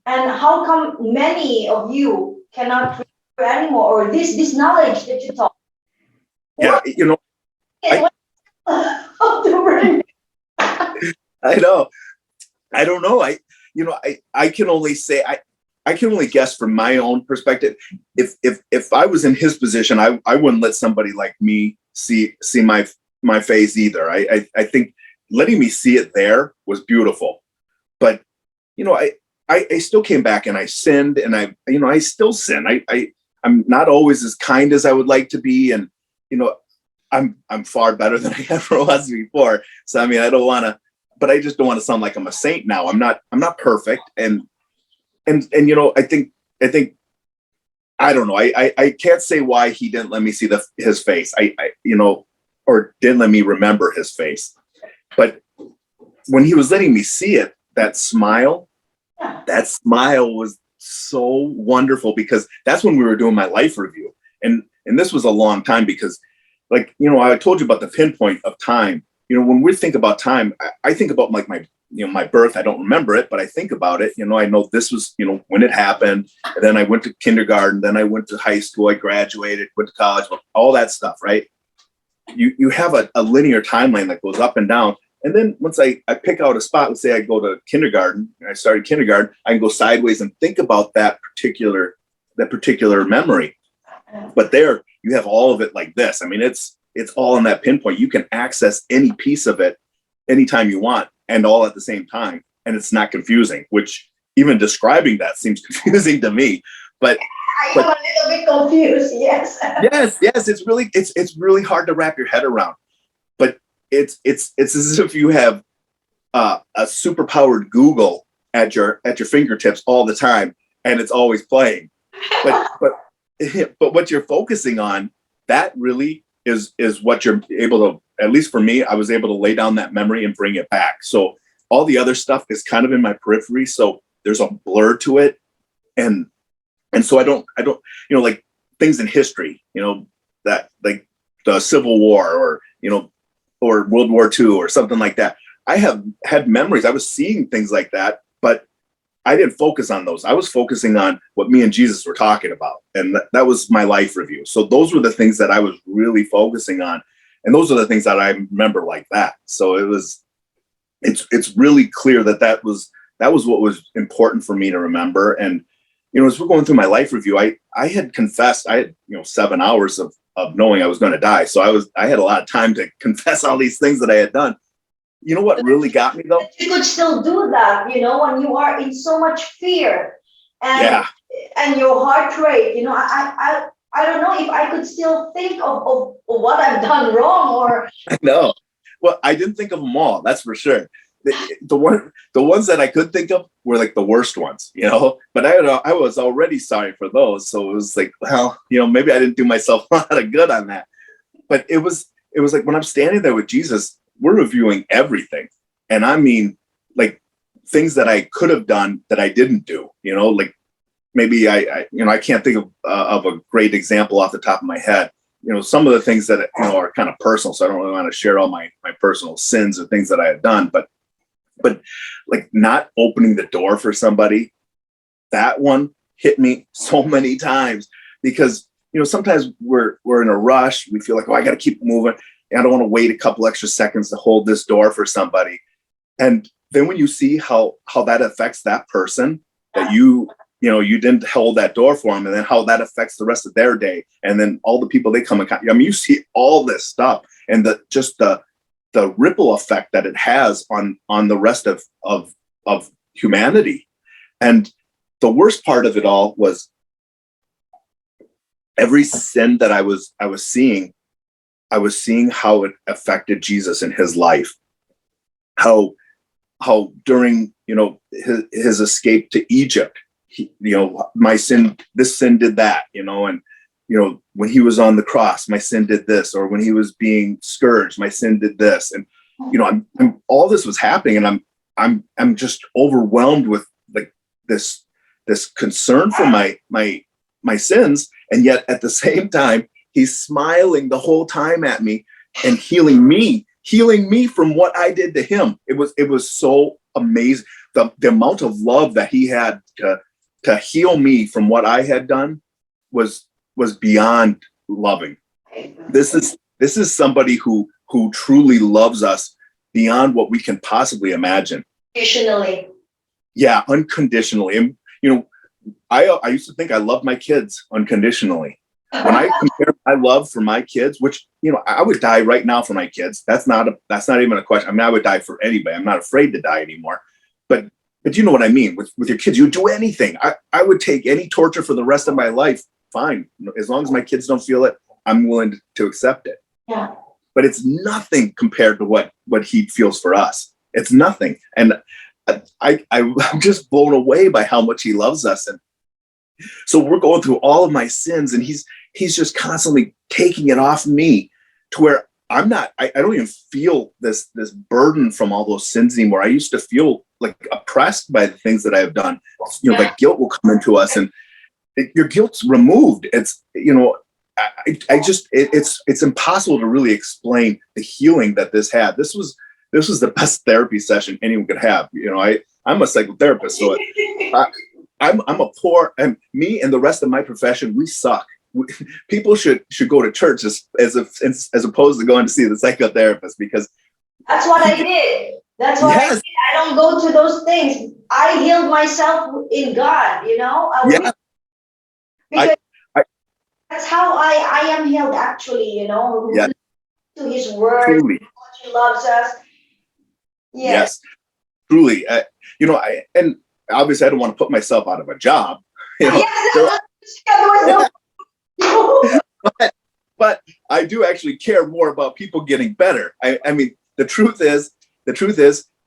And how come many of you cannot remember anymore? Or this knowledge that you taught? Yeah, I know. I don't know. I can only say I can only guess from my own perspective. If I was in his position, I wouldn't let somebody like me see my face either. I think letting me see it there was beautiful. But I still came back and I sinned, and I still sin. I'm not always as kind as I would like to be, and I'm far better than I ever was before. So I don't want to, but I just don't want to sound like I'm a saint now. I'm not perfect, and I think I don't know. I can't say why he didn't let me see his face. Or didn't let me remember his face. But when he was letting me see it, that smile was so wonderful, because that's when we were doing my life review. And this was a long time, because I told you about the pinpoint of time. When we think about time, I think about like my birth. I don't remember it, but I think about it. I know this was, when it happened. And then I went to kindergarten, then I went to high school, I graduated, went to college, all that stuff, right? You have a linear timeline that goes up and down. And then once I pick out a spot, let's say I go to kindergarten, and I started kindergarten, I can go sideways and think about that particular memory. But there you have all of it like this. It's all in that pinpoint. You can access any piece of it anytime you want, and all at the same time. And it's not confusing, which even describing that seems confusing to me. But I am a little bit confused. Yes. Yes. It's really hard to wrap your head around. But it's as if you have a superpowered Google at your fingertips all the time, and it's always playing. But what you're focusing on, that really is what you're able to. At least for me, I was able to lay down that memory and bring it back. So all the other stuff is kind of in my periphery. So there's a blur to it, and so I don't like things in history, that like the Civil War or or World War II or something like that. I have had memories. I was seeing things like that, but I didn't focus on those. I was focusing on what me and Jesus were talking about. And that was my life review. So those were the things that I was really focusing on. And those are the things that I remember like that. So it's really clear that was what was important for me to remember. And, as we're going through my life review, I had confessed, I had, 7 hours of knowing I was going to die. So I had a lot of time to confess all these things that I had done. You know what really got me though? You could still do that, when you are in so much fear and your heart rate, I don't know if I could still think of what I've done wrong or. I know. Well, I didn't think of them all. That's for sure. The ones that I could think of were like the worst ones, but I was already sorry for those. So it was like, well, maybe I didn't do myself a lot of good on that, but it was like when I'm standing there with Jesus, we're reviewing everything. And I mean, like things that I could have done that I didn't do, like maybe I can't think of a great example off the top of my head. Some of the things that, are kind of personal. So I don't really want to share all my personal sins or things that I had done, but like not opening the door for somebody, that one hit me so many times because, sometimes we're in a rush. We feel like, I got to keep moving. I don't want to wait a couple extra seconds to hold this door for somebody. And then when you see how that affects that person, that you didn't hold that door for them, and then how that affects the rest of their day, and then all the people they come in contact. You see all this stuff, and the the ripple effect that it has on the rest of humanity. And the worst part of it all was every sin that I was seeing how it affected Jesus in his life. How during, his escape to Egypt, my sin, this sin did that, and when he was on the cross, my sin did this, or when he was being scourged, my sin did this. And I'm all this was happening, and I'm just overwhelmed with like this concern for my sins, and yet at the same time he's smiling the whole time at me and healing me from what I did to him. It was so amazing. The amount of love that he had to heal me from what I had done was beyond loving. This is somebody who truly loves us beyond what we can possibly imagine. Unconditionally. Yeah, unconditionally. And I used to think I loved my kids unconditionally. When I compare my love for my kids, which I would die right now for my kids. That's not even a question. I mean, I would die for anybody. I'm not afraid to die anymore. But you know what I mean? With your kids, you would do anything. I would take any torture for the rest of my life. Fine. As long as my kids don't feel it, I'm willing to accept it. Yeah. But it's nothing compared to what he feels for us. It's nothing. And I'm just blown away by how much he loves us. And so we're going through all of my sins, and he's just constantly taking it off me to where I don't even feel this burden from all those sins anymore. I used to feel like oppressed by the things that I have done. Like guilt will come into us, and your guilt's removed. It's, it's impossible to really explain the healing that this had. This was the best therapy session anyone could have. I'm a psychotherapist, so and me and the rest of my profession, we suck. People should go to church as opposed to going to see the psychotherapist, because that's what I did. That's what I did. I don't go to those things. I healed myself in God, Because that's how I am healed, actually, to his word, truly. He loves us. Yes, truly. And obviously I don't want to put myself out of a job. But I do actually care more about people getting better. I mean, the truth is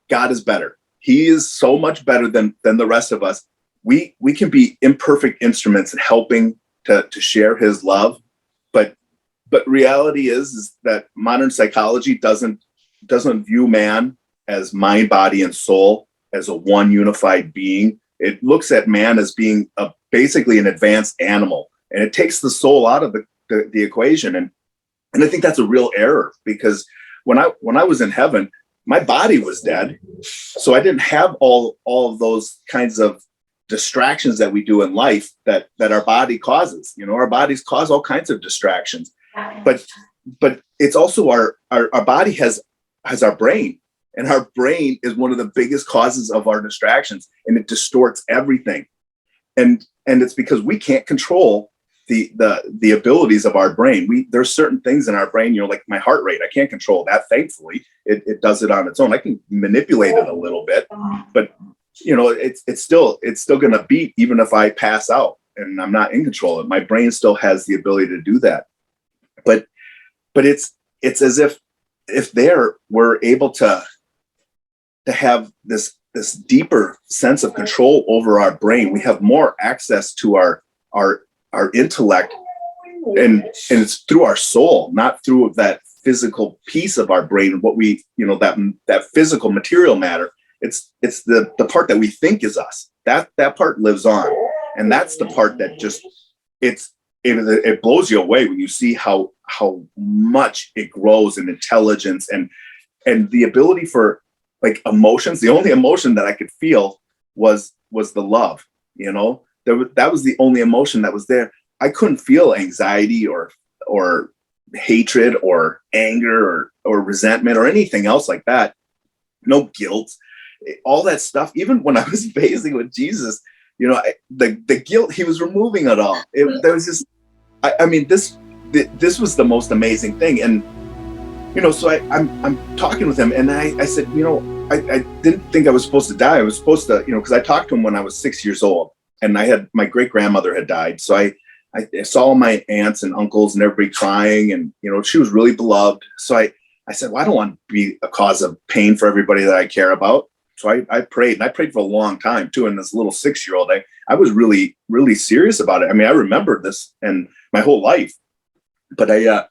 God is better. He is so much better than the rest of us. We can be imperfect instruments in helping to share his love. But reality is that modern psychology doesn't view man as mind, body, and soul, as a one unified being. It looks at man as being basically an advanced animal, and it takes the soul out of the equation. And I think that's a real error, because when I was in heaven, my body was dead, so I didn't have all of those kinds of distractions that we do in life that our body causes. Our bodies cause all kinds of distractions, but it's also our body has our brain. And our brain is one of the biggest causes of our distractions, and it distorts everything. And it's because we can't control the abilities of our brain. There's certain things in our brain, like my heart rate. I can't control that. Thankfully, it does it on its own. I can manipulate it a little bit, but it's still going to beat even if I pass out and I'm not in control of it. My brain still has the ability to do that. But it's as if we're able to have this deeper sense of control over our brain. We have more access to our intellect, and it's through our soul, not through that physical piece of our brain. What we, that physical material matter. It's the part that we think is us. That part lives on, and that's the part that just it blows you away when you see how much it grows in intelligence and the ability for, like, emotions. The only emotion that I could feel was the love. That was the only emotion that was there. I couldn't feel anxiety or hatred or anger or resentment or anything else like that. No guilt, all that stuff. Even when I was bathing with Jesus, the guilt, he was removing it all. There was just, I mean, this was the most amazing thing. And So I'm talking with him, and I said, I didn't think I was supposed to die. I was supposed to, because I talked to him when I was 6 years old, and my great grandmother had died. So I saw my aunts and uncles and everybody crying, and, she was really beloved. So I said, well, I don't want to be a cause of pain for everybody that I care about. So I prayed, and I prayed for a long time too. And this little 6-year-old, I was really, really serious about it. I mean, I remember this and my whole life, but I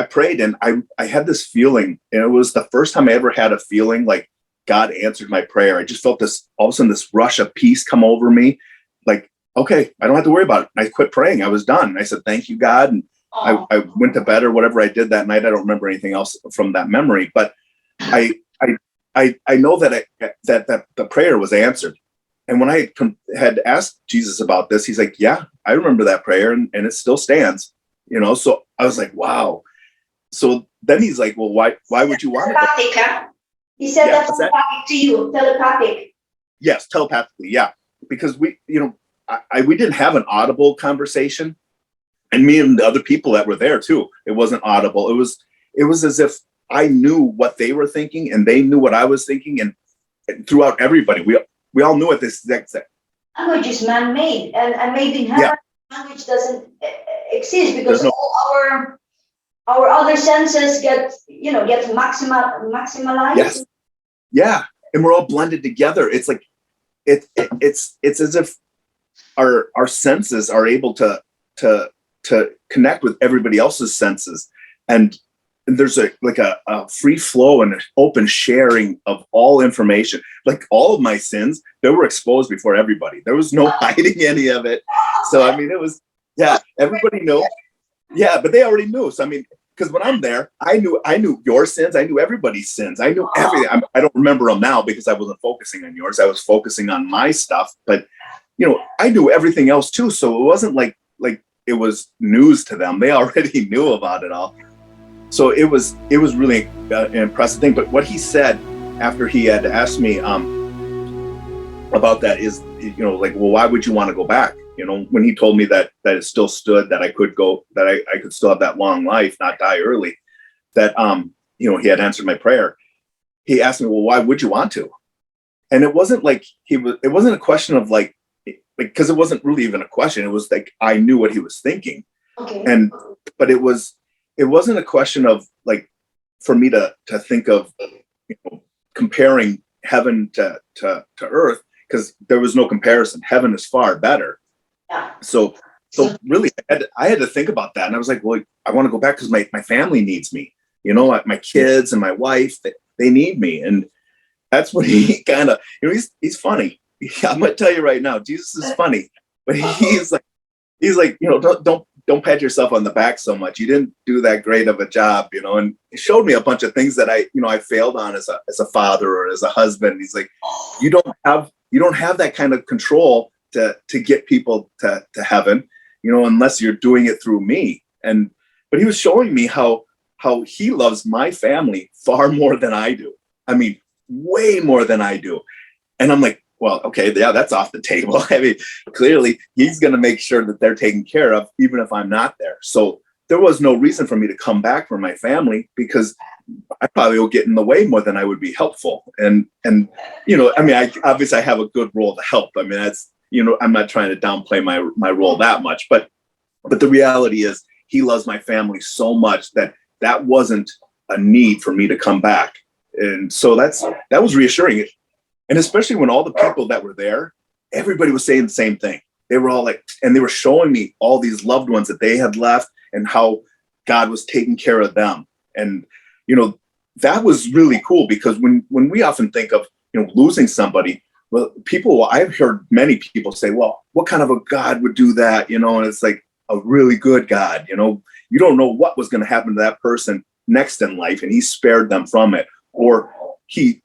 prayed, and I had this feeling, and it was the first time I ever had a feeling like God answered my prayer. I just felt this, all of a sudden, this rush of peace come over me. Like, okay, I don't have to worry about it. And I quit praying. I was done. I said, thank you, God. And I went to bed or whatever I did that night. I don't remember anything else from that memory, but I know that that the prayer was answered. And when I had asked Jesus about this, he's like, yeah, I remember that prayer, and it still stands. So I was like, wow. So then he's like, well, why would you want to telepathic, huh? He said that's telepathic to you, telepathic. Yes, telepathically, yeah. Because we didn't have an audible conversation, and me and the other people that were there too, it wasn't audible. It was as if I knew what they were thinking, and they knew what I was thinking, and throughout everybody, we all knew at this exact second. Language is man-made, and made in heaven. Language doesn't exist because all our other senses get maximalized. Yes. Yeah, and we're all blended together. It's like it's as if our senses are able to connect with everybody else's senses, and there's a free flow and an open sharing of all information. Like all of my sins, they were exposed before everybody. There was no hiding any of it. So I mean, it was everybody knew. Yeah, but they already knew. So I mean, because when I'm there, I knew your sins. I knew everybody's sins. I knew everything. I don't remember them now because I wasn't focusing on yours. I was focusing on my stuff. But I knew everything else too. So it wasn't like it was news to them. They already knew about it all. So it was really an impressive thing. But what he said after he had asked me about that is, well, why would you want to go back? When he told me that it still stood, that I could go, that I could still have that long life, not die early, that, he had answered my prayer. He asked me, well, why would you want to? And it wasn't like it wasn't a question of because it wasn't really even a question. It was like, I knew what he was thinking. Okay. But it wasn't a question of for me to think of comparing heaven to earth, because there was no comparison. Heaven is far better. Yeah. So really, I had to think about that, and I was like, well, I want to go back because my family needs me. My kids and my wife, they need me, and that's when he kind of, he's funny. I'm gonna tell you right now, Jesus is funny, but he's like, don't pat yourself on the back so much. You didn't do that great of a job, and he showed me a bunch of things that I failed on as a father or as a husband. He's like, you don't have that kind of control to get people to heaven, unless you're doing it through me. But he was showing me how he loves my family far more than I do. I mean, way more than I do. And I'm like, well, okay, yeah, that's off the table. I mean, clearly he's going to make sure that they're taken care of, even if I'm not there. So there was no reason for me to come back for my family, because I probably will get in the way more than I would be helpful. And I mean, I obviously have a good role to help. I mean, that's, I'm not trying to downplay my role that much, but the reality is he loves my family so much that wasn't a need for me to come back. And so that was reassuring. And especially when all the people that were there, everybody was saying the same thing. They were all and they were showing me all these loved ones that they had left and how God was taking care of them. And, that was really cool, because when we often think of, losing somebody, well, I've heard many people say, well, what kind of a God would do that? And it's like a really good God, you don't know what was going to happen to that person next in life, and he spared them from it. Or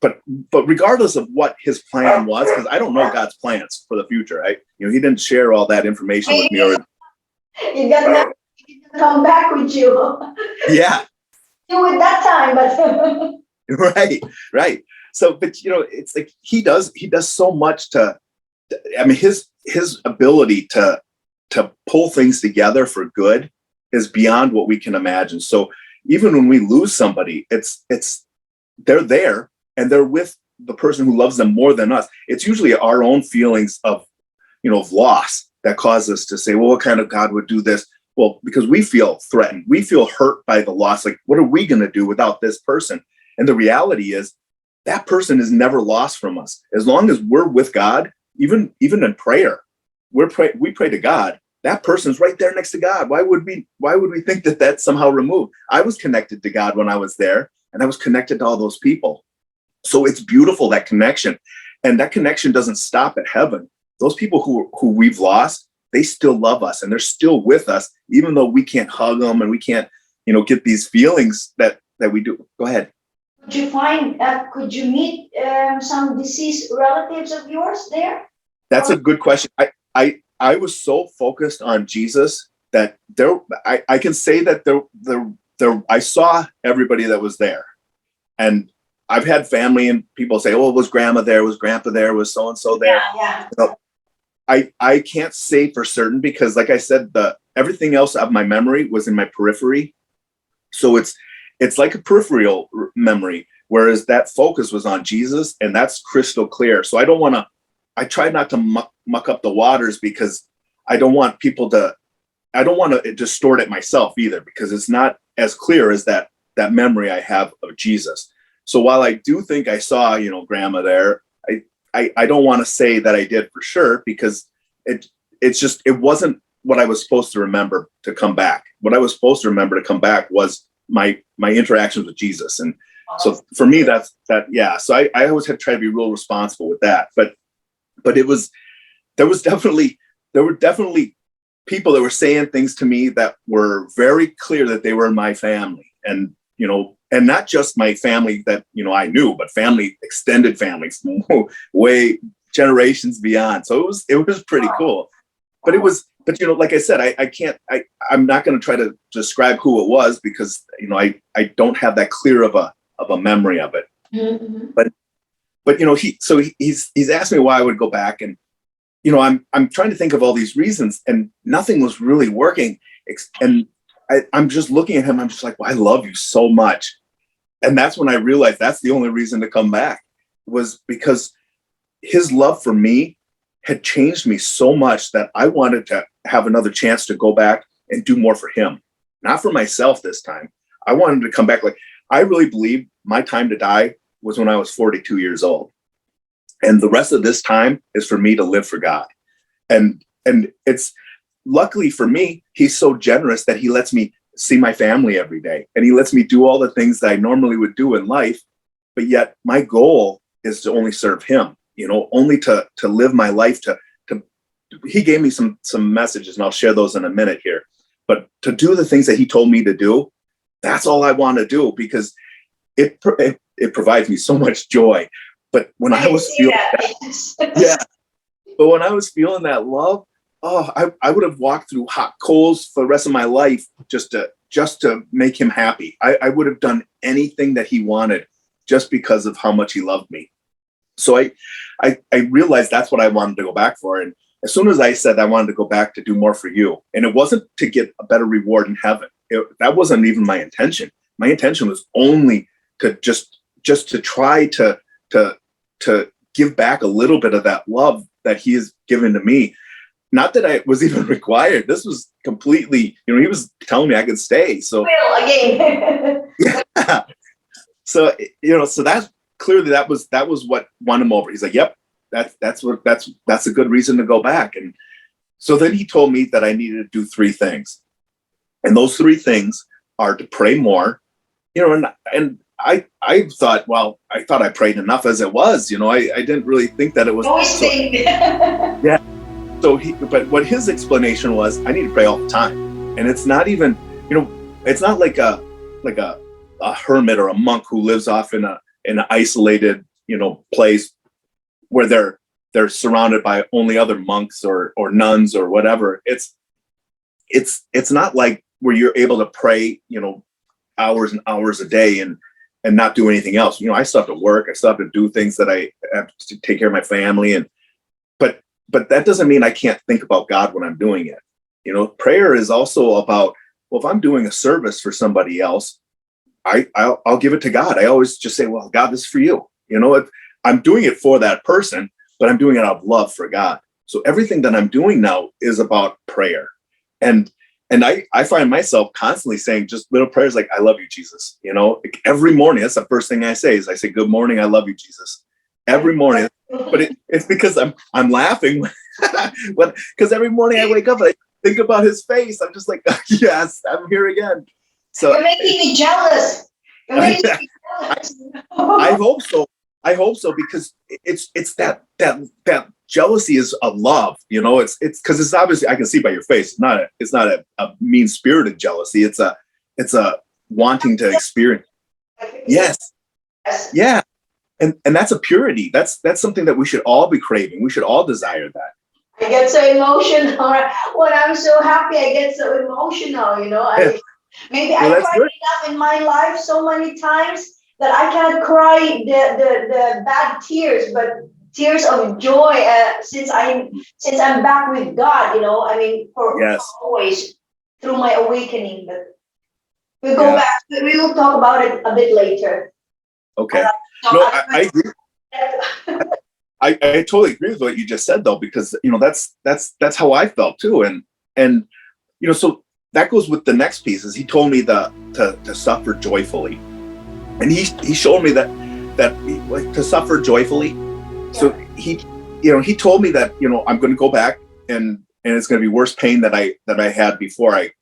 but regardless of what his plan was, because I don't know God's plans for the future, right? He didn't share all that information with me. You got to come back with you. Yeah. Do it that time, but right. So, but it's like he does so much his ability to pull things together for good is beyond what we can imagine. So, even when we lose somebody, it's they're there and they're with the person who loves them more than us. It's usually our own feelings of, of loss that cause us to say, well, what kind of God would do this? Well, because we feel threatened, we feel hurt by the loss. Like, what are we going to do without this person? And the reality is that person is never lost from us. As long as we're with God, even in prayer, we pray to God. That person's right there next to God. Why would we think that that's somehow removed? I was connected to God when I was there, and I was connected to all those people. So it's beautiful, that connection. And that connection doesn't stop at heaven. Those people who we've lost, they still love us and they're still with us, even though we can't hug them and we can't, get these feelings that we do. Go ahead. Could you meet some deceased relatives of yours there? That's a good question. I was so focused on Jesus that I can say that I saw everybody that was there. And I've had family and people say, oh, was grandma there? Was grandpa there? Was so-and-so there? Yeah. I can't say for certain because, like I said, everything else of my memory was in my periphery. So it's like a peripheral memory, whereas that focus was on Jesus, and that's crystal clear. So I try not to muck up the waters because I don't want to distort it myself either, because it's not as clear as that memory I have of Jesus. So while I do think I saw, grandma there, I don't want to say that I did for sure, because it wasn't what I was supposed to remember to come back. What I was supposed to remember to come back was my interactions with Jesus. And so for me, yeah. So I always had to try to be real responsible with that. But there were definitely people that were saying things to me that were very clear that they were in my family. And, and not just my family that, I knew, but extended families, way generations beyond. So it was pretty cool. But like I said, I'm not going to try to describe who it was because, I don't have that clear of a memory of it. Mm-hmm. But he's asked me why I would go back, and I'm trying to think of all these reasons, and nothing was really working. And I'm just looking at him. I'm just like, well, I love you so much, and that's when I realized that's the only reason to come back, was because his love for me had changed me so much that I wanted to have another chance to go back and do more for him, not for myself this time. I wanted to come back. Like, I really believe my time to die was when I was 42 years old. And the rest of this time is for me to live for God. And it's luckily for me, he's so generous that he lets me see my family every day. And he lets me do all the things that I normally would do in life. But yet my goal is to only serve him, only to live my life he gave me some messages, and I'll share those in a minute here. But to do the things that he told me to do, that's all I want to do, because it provides me so much joy. But when I was feeling but when I was feeling that love, I would have walked through hot coals for the rest of my life just to make him happy. I would have done anything that he wanted just because of how much he loved me. So I realized that's what I wanted to go back for. And as soon as I said I wanted to go back to do more for you, and it wasn't to get a better reward in heaven. That wasn't even my intention. My intention was only to just to try to give back a little bit of that love that he has given to me. Not that I was even required. This was completely, he was telling me I could stay. So again. yeah. So so that's clearly that was what won him over. He's like, yep, that's a good reason to go back. And so then he told me that I needed to do 3 things. And those 3 things are to pray more, and I thought, well, I thought I prayed enough as it was, I didn't really think that it was. Yeah. So but what his explanation was, I need to pray all the time. And it's not even, it's not like a hermit or a monk who lives off in an isolated, place where they're surrounded by only other monks or nuns or whatever. It's not like where you're able to pray, hours and hours a day and not do anything else. I still have to work. I still have to do things that I have to take care of my family. But that doesn't mean I can't think about God when I'm doing it. Prayer is also about, well, if I'm doing a service for somebody else, I'll give it to God. I always just say, well, God, this is for you. You know, I'm doing it for that person, but I'm doing it out of love for God. So everything that I'm doing now is about prayer. And I find myself constantly saying just little prayers like, I love you, Jesus. You know, like every morning, that's the first thing I say is I say, good morning, I love you, Jesus. Every morning. But it's because I'm laughing because every morning I wake up, I think about his face. I'm just like, yes, I'm here again. So you're making me jealous. You're making me jealous. I hope so. I hope so, because it's that jealousy is a love, you know. It's because it's obviously, I can see by your face. It's not a mean spirited jealousy. It's a wanting to experience. Yes, yeah, and that's a purity. That's something that we should all be craving. We should all desire that. I get so emotional when I'm so happy. I get so emotional. You know, maybe I cried enough in my life so many times that I can't cry the bad tears, but tears of joy since I'm back with God, you know. I mean, for always through my awakening. But we'll go back. We will talk about it a bit later. Okay. I agree. I totally agree with what you just said, though, because you know that's how I felt too, and you know, so that goes with the next piece. Is he told me to suffer joyfully. And he showed me that like to suffer joyfully. So he told me that, you know, I'm going to go back and it's going to be worse pain that I had before I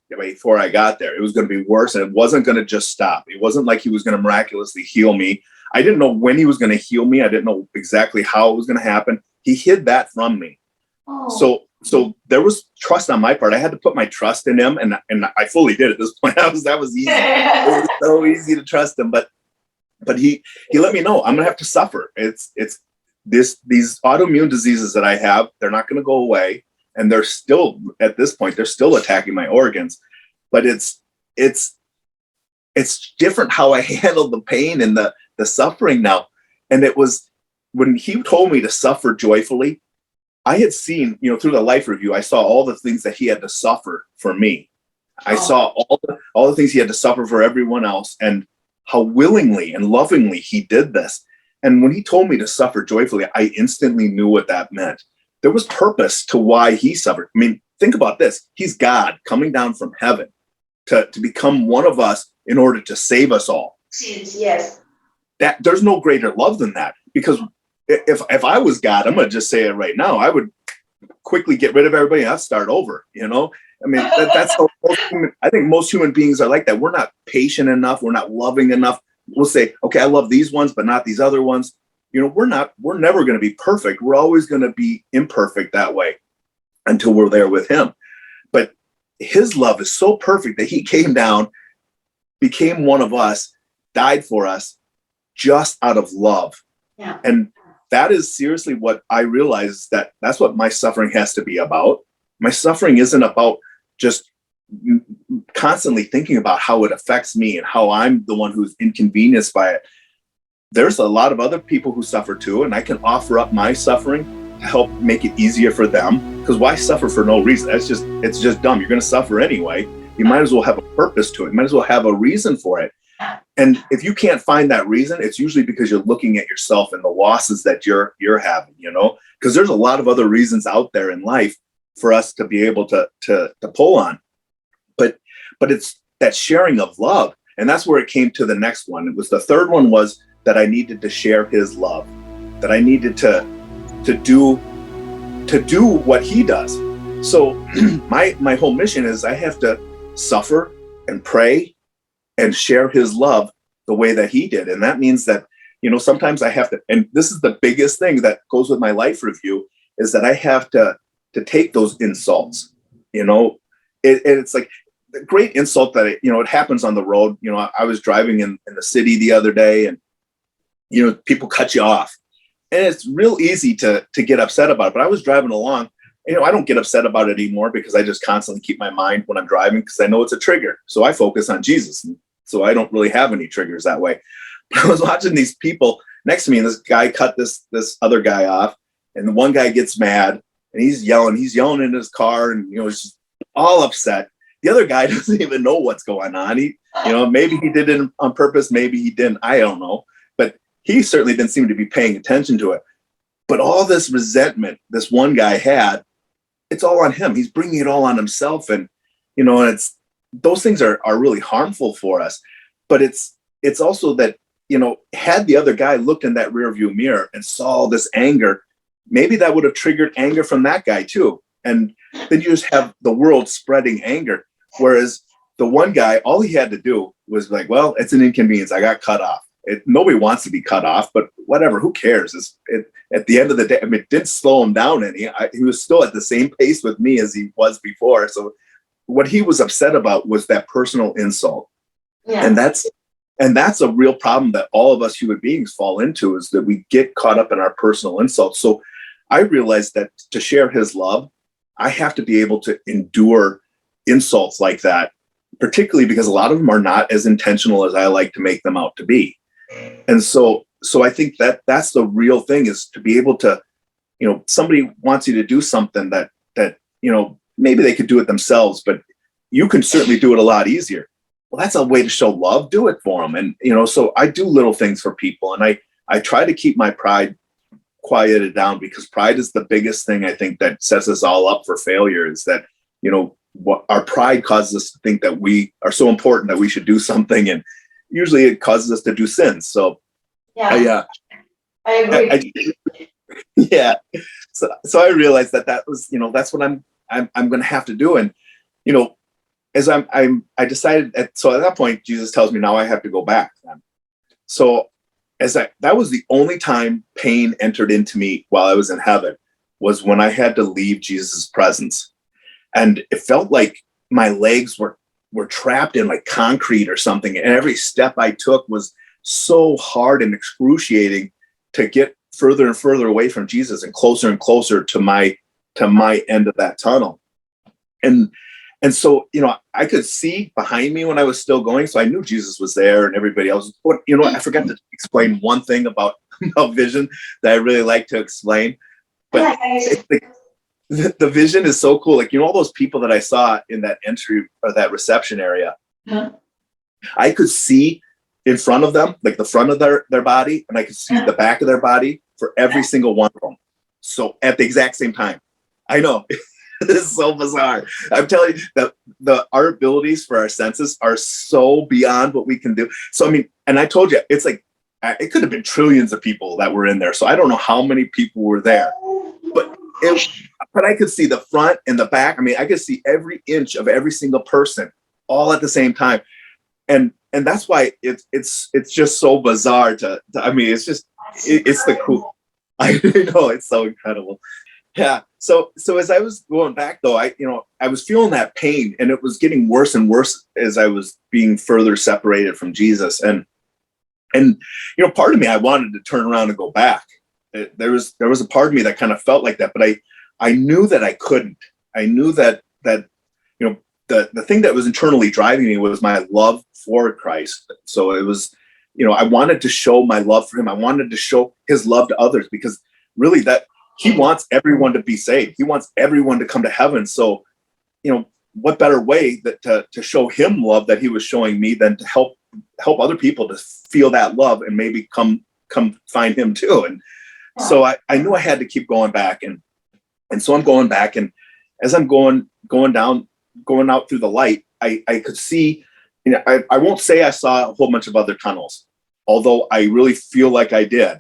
got there. It was going to be worse, and it wasn't going to just stop. It wasn't like he was going to miraculously heal me. I didn't know when he was going to heal me. I didn't know exactly how it was going to happen. He hid that from me. Oh. So there was trust on my part. I had to put my trust in him, and I fully did at this point. That was easy. It was so easy to trust him, but he let me know I'm gonna have to suffer. It's these autoimmune diseases that I have, they're not gonna go away, and they're still, at this point, they're still attacking my organs. But it's different how I handle the pain and the suffering now. And it was when he told me to suffer joyfully, I had seen, you know, through the life review, I saw all the things that he had to suffer for me. I saw all the things he had to suffer for everyone else, and how willingly and lovingly he did this. And when he told me to suffer joyfully, I instantly knew what that meant. There was purpose to why he suffered. I mean, think about this. He's God coming down from heaven to become one of us in order to save us all. Yes. That there's no greater love than that. Because if I was God, I'm going to just say it right now, I would quickly get rid of everybody and I'd start over, you know? I mean, that's how I think most human beings are like that. We're not patient enough. We're not loving enough. We'll say, okay, I love these ones, but not these other ones. You know, we're never going to be perfect. We're always going to be imperfect that way until we're there with him. But his love is so perfect that he came down, became one of us, died for us just out of love. Yeah. And that is seriously what I realize, that's what my suffering has to be about. My suffering isn't about just constantly thinking about how it affects me and how I'm the one who's inconvenienced by it. There's a lot of other people who suffer too, and I can offer up my suffering to help make it easier for them. Because why suffer for no reason? It's just dumb. You're going to suffer anyway. You might as well have a purpose to it. You might as well have a reason for it. And if you can't find that reason, it's usually because you're looking at yourself and the losses that you're having, you know, because there's a lot of other reasons out there in life for us to be able to pull on. But it's that sharing of love. And that's where it came to the next one. It was the third one, was that I needed to share his love, that I needed to do what he does. So my whole mission is I have to suffer and pray and share his love the way that he did. And that means that, you know, sometimes I have to, and this is the biggest thing that goes with my life review, is that I have to take those insults, you know. It's like the great insult that, you know, it happens on the road. You know, I was driving in the city the other day, and, you know, people cut you off, and it's real easy to get upset about it. But I was driving along, you know, I don't get upset about it anymore because I just constantly keep my mind when I'm driving, because I know it's a trigger. So I focus on Jesus. So I don't really have any triggers that way. But I was watching these people next to me, and this guy cut this other guy off, and the one guy gets mad, and he's yelling in his car, and, you know, he's just all upset. the other guy doesn't even know what's going on. Maybe he did it on purpose, maybe he didn't, I don't know. But he certainly didn't seem to be paying attention to it. But all this resentment this one guy had, it's all on him. He's bringing it all on himself. And, and it's, those things are really harmful for us. But it's also that, had the other guy looked in that rear view mirror and saw all this anger, maybe that would have triggered anger from that guy too. And then you just have the world spreading anger. Whereas the one guy, all he had to do was like, well, it's an inconvenience. I got cut off. Nobody wants to be cut off, but whatever, who cares? At the end of the day, it didn't slow him down any. He was still at the same pace with me as he was before. So what he was upset about was that personal insult. Yeah. And that's a real problem that all of us human beings fall into, is that we get caught up in our personal insults. So I realized that to share his love, I have to be able to endure insults like that, particularly because a lot of them are not as intentional as I like to make them out to be. And so I think that's the real thing, is to be able to, somebody wants you to do something that, maybe they could do it themselves, but you can certainly do it a lot easier. Well, that's a way to show love. Do it for them. And, so I do little things for people, and I try to keep my pride quieted down, because pride is the biggest thing I think that sets us all up for failure, is that, what our pride causes us to think that we are so important that we should do something. And usually it causes us to do sins. So I agree. Yeah. So I realized that was, that's what I'm going to have to do. And, as I decided so at that point, Jesus tells me now I have to go back. So that was the only time pain entered into me while I was in heaven, was when I had to leave Jesus' presence. And it felt like my legs were trapped in like concrete or something. And every step I took was so hard and excruciating to get further and further away from Jesus and closer to my end of that tunnel. And so, I could see behind me when I was still going. So I knew Jesus was there and everybody else. But, I forgot to explain one thing about vision that I really like to explain. But the vision is so cool. Like, all those people that I saw in that entry or that reception area, I could see in front of them, like the front of their body, and I could see the back of their body for every single one of them. So at the exact same time. I know. This is so bizarre. I'm telling you that our abilities for our senses are so beyond what we can do. So, and I told you, it's like, it could have been trillions of people that were in there. So I don't know how many people were there, but I could see the front and the back. I could see every inch of every single person all at the same time. And that's why it's just so bizarre it's the cool. I know, it's so incredible. Yeah. So as I was going back though, I was feeling that pain, and it was getting worse and worse as I was being further separated from Jesus. And part of me, I wanted to turn around and go back. There was a part of me that kind of felt like that, but I knew that I couldn't. I knew that the thing that was internally driving me was my love for Christ. So it was, I wanted to show my love for him. I wanted to show his love to others, because really that he wants everyone to be saved. He wants everyone to come to heaven. So, what better way to show him love that he was showing me than to help other people to feel that love and maybe come find him too. And so I knew I had to keep going back. And so I'm going back, and as I'm going out through the light, I could see, I won't say I saw a whole bunch of other tunnels, although I really feel like I did.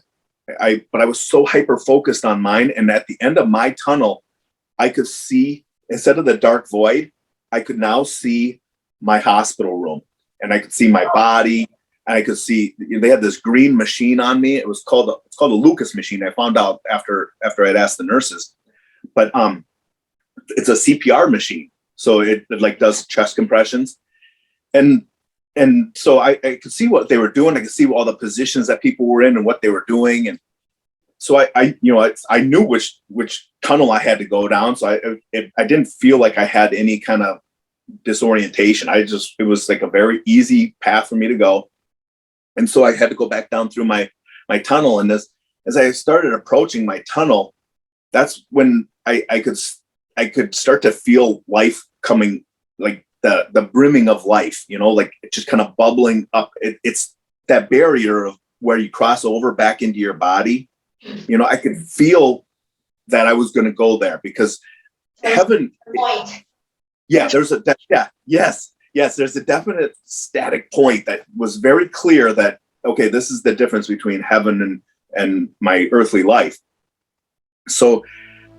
But I was so hyper focused on mine. And at the end of my tunnel, I could see, instead of the dark void, I could now see my hospital room, and I could see my body, and I could see they had this green machine on me. It's called a Lucas machine. I found out after I'd asked the nurses, but it's a CPR machine. So it like does chest compressions. And so I could see what they were doing. I could see all the positions that people were in and what they were doing. And so I knew which tunnel I had to go down. So I didn't feel like I had any kind of disorientation. It was like a very easy path for me to go. And so I had to go back down through my tunnel. And as I started approaching my tunnel, that's when I could start to feel life coming, like the brimming of life, like it just kind of bubbling up. It's that barrier of where you cross over back into your body. I could feel that I was going to go there because heaven. Point. Yeah, there's a definite static point that was very clear that, okay, this is the difference between heaven and my earthly life. So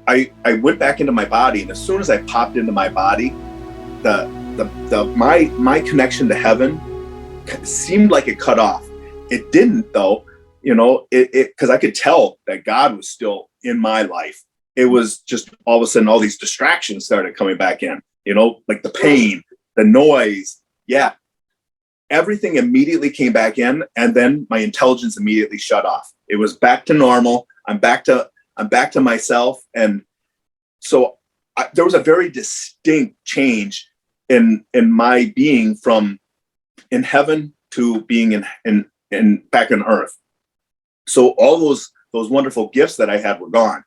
I went back into my body, and as soon as I popped into my body, my connection to heaven seemed like it cut off. It didn't, though, because I could tell that God was still in my life. It was just all of a sudden all these distractions started coming back in, like the pain, the noise. Yeah. Everything immediately came back in, and then my intelligence immediately shut off. It was back to normal. I'm back to myself. And so there was a very distinct change in my being from in heaven to being in back on earth. So all those wonderful gifts that I had were gone.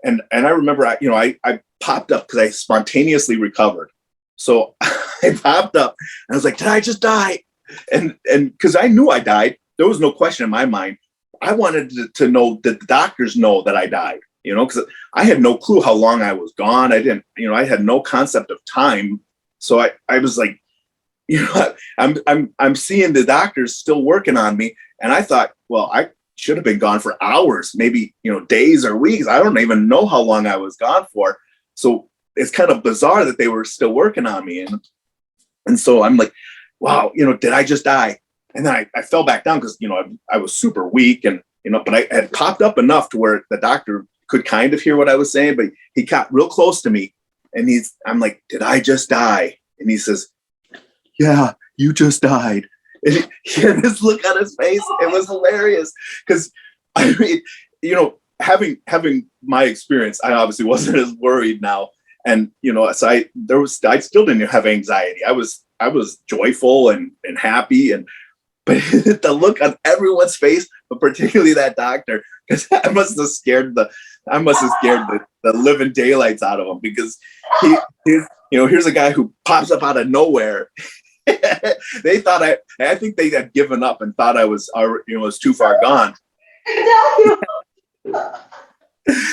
And I remember, I popped up because I spontaneously recovered. So I popped up and I was like, did I just die? And because I knew I died, there was no question in my mind. I wanted to know that the doctors know that I died, because I had no clue how long I was gone. I didn't, I had no concept of time. So I was like, I'm seeing the doctors still working on me. And I thought, well, I should have been gone for hours, maybe, days or weeks. I don't even know how long I was gone for. So it's kind of bizarre that they were still working on me. And so I'm like, wow, did I just die? And then I fell back down because, I was super weak and, but I had popped up enough to where the doctor could kind of hear what I was saying, but he got real close to me and I'm like, did I just die? And he says, yeah, you just died. And he had this look on his face. It was hilarious because having my experience, I obviously wasn't as worried now. And, so I still didn't have anxiety. I was joyful and happy. But the look on everyone's face, but particularly that doctor, because I must have scared the living daylights out of him, because here's a guy who pops up out of nowhere. They thought I think they had given up and thought I was too far gone.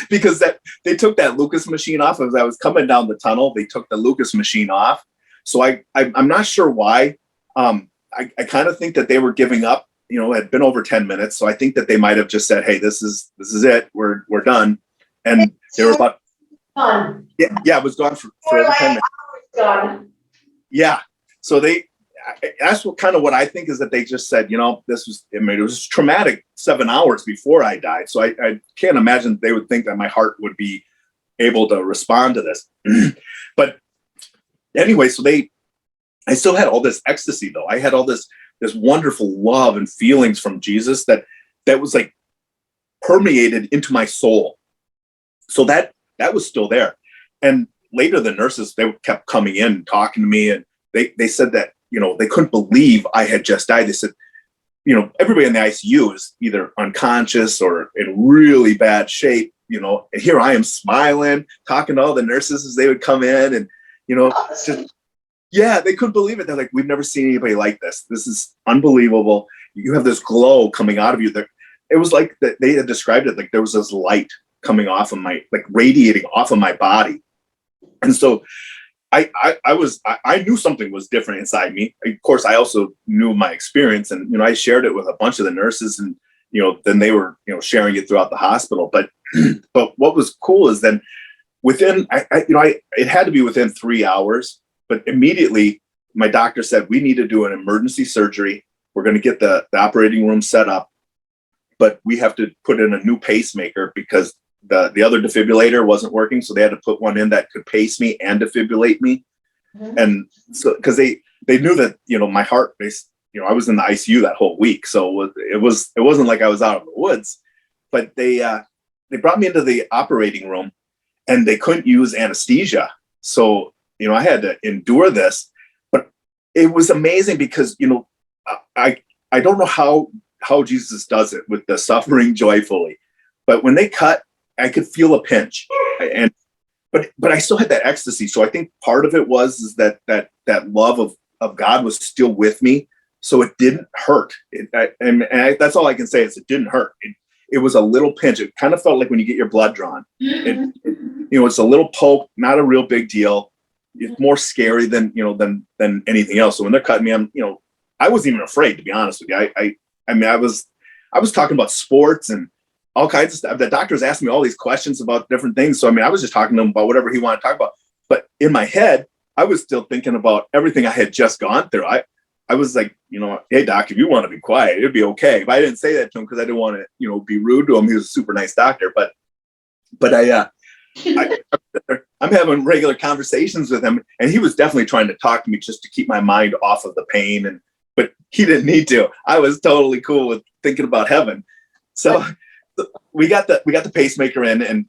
Because they took that Lucas machine off as I was coming down the tunnel. They took the Lucas machine off. So I'm not sure why. I kind of think that they were giving up. It had been over 10 minutes. So I think that they might have just said, hey, this is it. We're done. And they were about Gone. Yeah, it was gone for over 10 minutes. Gone. Yeah. So that's what I think is that they just said, it was traumatic 7 hours before I died. So I can't imagine they would think that my heart would be able to respond to this. But anyway, so I still had all this ecstasy though. I had all this wonderful love and feelings from Jesus that was like permeated into my soul. So that was still there. And later the nurses, they kept coming in and talking to me, and they said that, they couldn't believe I had just died. They said, everybody in the ICU is either unconscious or in really bad shape, and here I am smiling, talking to all the nurses as they would come in, and, they couldn't believe it. They're like, we've never seen anybody like this. This is unbelievable. You have this glow coming out of you. It was like they had described it like there was this light coming off of radiating off of my body. And so I knew something was different inside me. Of course, I also knew my experience, and, I shared it with a bunch of the nurses, and, then they were, sharing it throughout the hospital. But what was cool is then within, it had to be within 3 hours, but immediately my doctor said, we need to do an emergency surgery. We're going to get the operating room set up, but we have to put in a new pacemaker because the other defibrillator wasn't working. So they had to put one in that could pace me and defibrillate me. Mm-hmm. And so, cause they knew that, my heart, I was in the ICU that whole week. So it wasn't like I was out of the woods, but they brought me into the operating room and they couldn't use anesthesia. So, I had to endure this, but it was amazing because, I don't know how Jesus does it with the suffering joyfully, but when they cut, I could feel a pinch, and but I still had that ecstasy. So I think part of it is that love of God was still with me. So it didn't hurt. That's all I can say is it didn't hurt. It was a little pinch. It kind of felt like when you get your blood drawn. It's a little poke, not a real big deal. It's more scary than anything else. So when they're cutting me, I wasn't even afraid, to be honest with you. I was talking about sports and all kinds of stuff. The doctor's asking me all these questions about different things. So I was just talking to him about whatever he wanted to talk about. But in my head, I was still thinking about everything I had just gone through. I was like, hey doc, if you want to be quiet, it'd be okay. But I didn't say that to him because I didn't want to, be rude to him. He was a super nice doctor. But I'm having regular conversations with him, and he was definitely trying to talk to me just to keep my mind off of the pain. But he didn't need to. I was totally cool with thinking about heaven. So we got the pacemaker in, and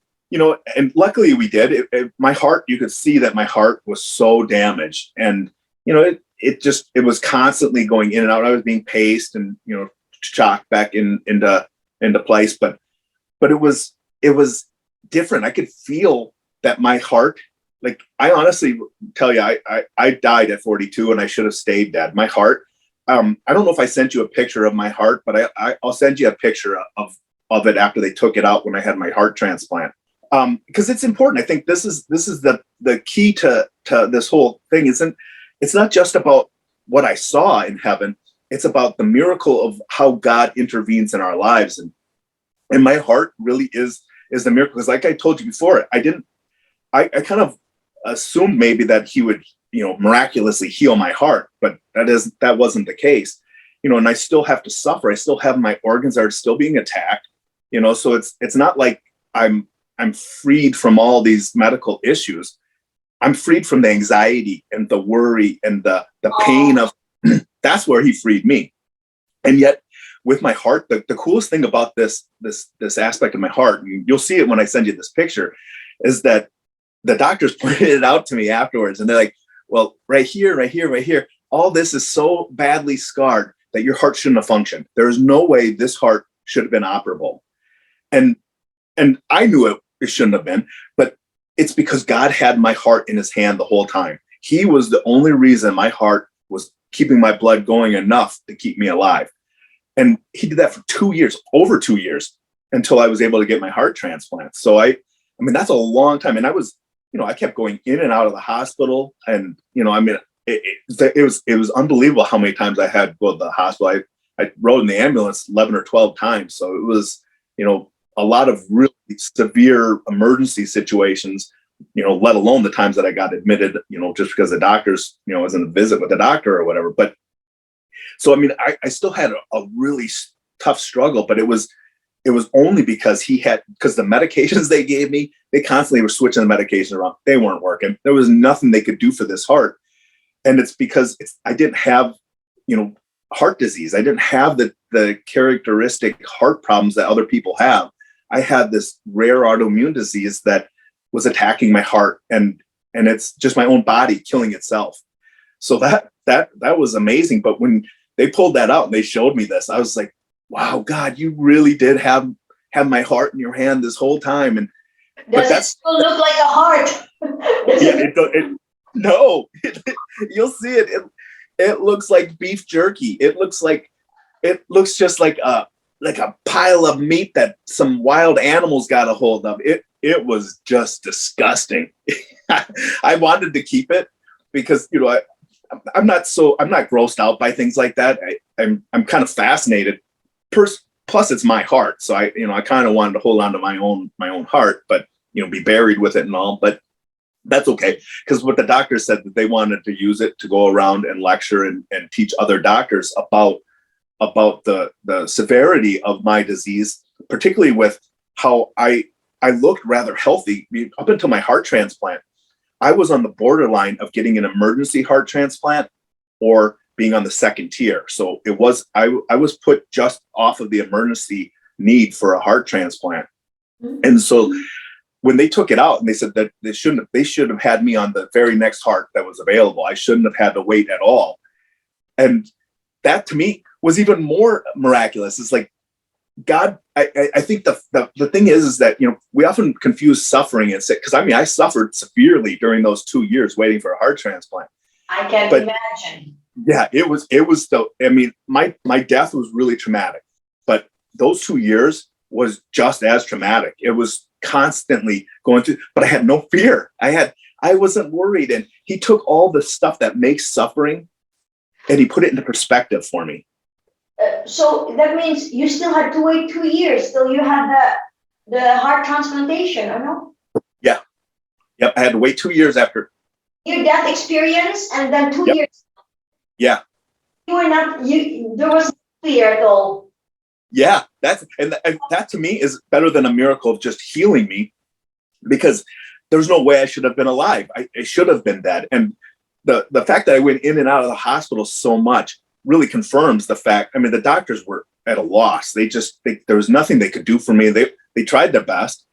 luckily we did. My heart, you could see that my heart was so damaged, and it was constantly going in and out. I was being paced and shocked back into place, but it was different. I could feel that my heart, like, I honestly tell you, I died at 42 and I should have stayed dead. My heart, I don't know if I sent you a picture of my heart, but I'll send you a picture of it after they took it out when I had my heart transplant. Because it's important. I think this is the key to this whole thing. It's not just about what I saw in heaven. It's about the miracle of how God intervenes in our lives. And my heart really is the miracle. Because like I told you before, I kind of assumed maybe that he would, miraculously heal my heart, but that wasn't the case, and I still have to suffer. I still have my organs are still being attacked, so it's not like I'm freed from all these medical issues. I'm freed from the anxiety and the worry and the pain of that's where he freed me. And yet with my heart, the coolest thing about this aspect of my heart, and you'll see it when I send you this picture, is that the doctors pointed it out to me afterwards. And they're like, well, right here, all this is so badly scarred that your heart shouldn't have functioned. There is no way this heart should have been operable. And I knew it shouldn't have been, but it's because God had my heart in his hand the whole time. He was the only reason my heart was keeping my blood going enough to keep me alive. And he did that for 2 years, over 2 years, until I was able to get my heart transplant. So I mean, that's a long time. And I was, I kept going in and out of the hospital. And, it was unbelievable how many times I had to go to the hospital. I rode in the ambulance 11 or 12 times. So it was, a lot of really severe emergency situations, let alone the times that I got admitted, just because the doctors, was in a visit with the doctor or whatever. But so, I mean, I still had a really tough struggle, but it was only because the medications they gave me, they constantly were switching the medication around. They weren't working. There was nothing they could do for this heart. And it's because I didn't have, heart disease. I didn't have the characteristic heart problems that other people have. I had this rare autoimmune disease that was attacking my heart, and it's just my own body killing itself. So that was amazing. But when they pulled that out and they showed me this, I was like, wow, God, you really did have my heart in your hand this whole time. Does it still look like a heart? No, you'll see it. It looks like beef jerky. It looks just like a pile of meat that some wild animals got a hold of. It was just disgusting. I wanted to keep it because, I'm not grossed out by things like that. I'm kind of fascinated. Plus it's my heart. So I kind of wanted to hold on to my own heart, but, be buried with it and all, but that's okay. Because what the doctor said, that they wanted to use it to go around and lecture and teach other doctors about the severity of my disease, particularly with how I looked rather healthy up until my heart transplant. I was on the borderline of getting an emergency heart transplant or being on the second tier. So I was put just off of the emergency need for a heart transplant. And so when they took it out and they said that they should have had me on the very next heart that was available. I shouldn't have had to wait at all. And that to me was even more miraculous. It's like God, I think the thing is that, we often confuse suffering and sick, because I suffered severely during those 2 years waiting for a heart transplant. I can't imagine. Yeah, it was my death was really traumatic, but those 2 years was just as traumatic. It was constantly going through, but I had no fear. I wasn't worried. And he took all the stuff that makes suffering and he put it into perspective for me. So that means you still had to wait 2 years till you had the heart transplantation, or no? Yeah. Yep. I had to wait 2 years after Your death experience, and then 2 Yep. years. Yeah. You were not. There was no fear at all. Yeah. And that to me is better than a miracle of just healing me, because there's no way I should have been alive. I should have been dead. And the fact that I went in and out of the hospital so much really confirms the fact. The doctors were at a loss. There was nothing they could do for me. They tried their best.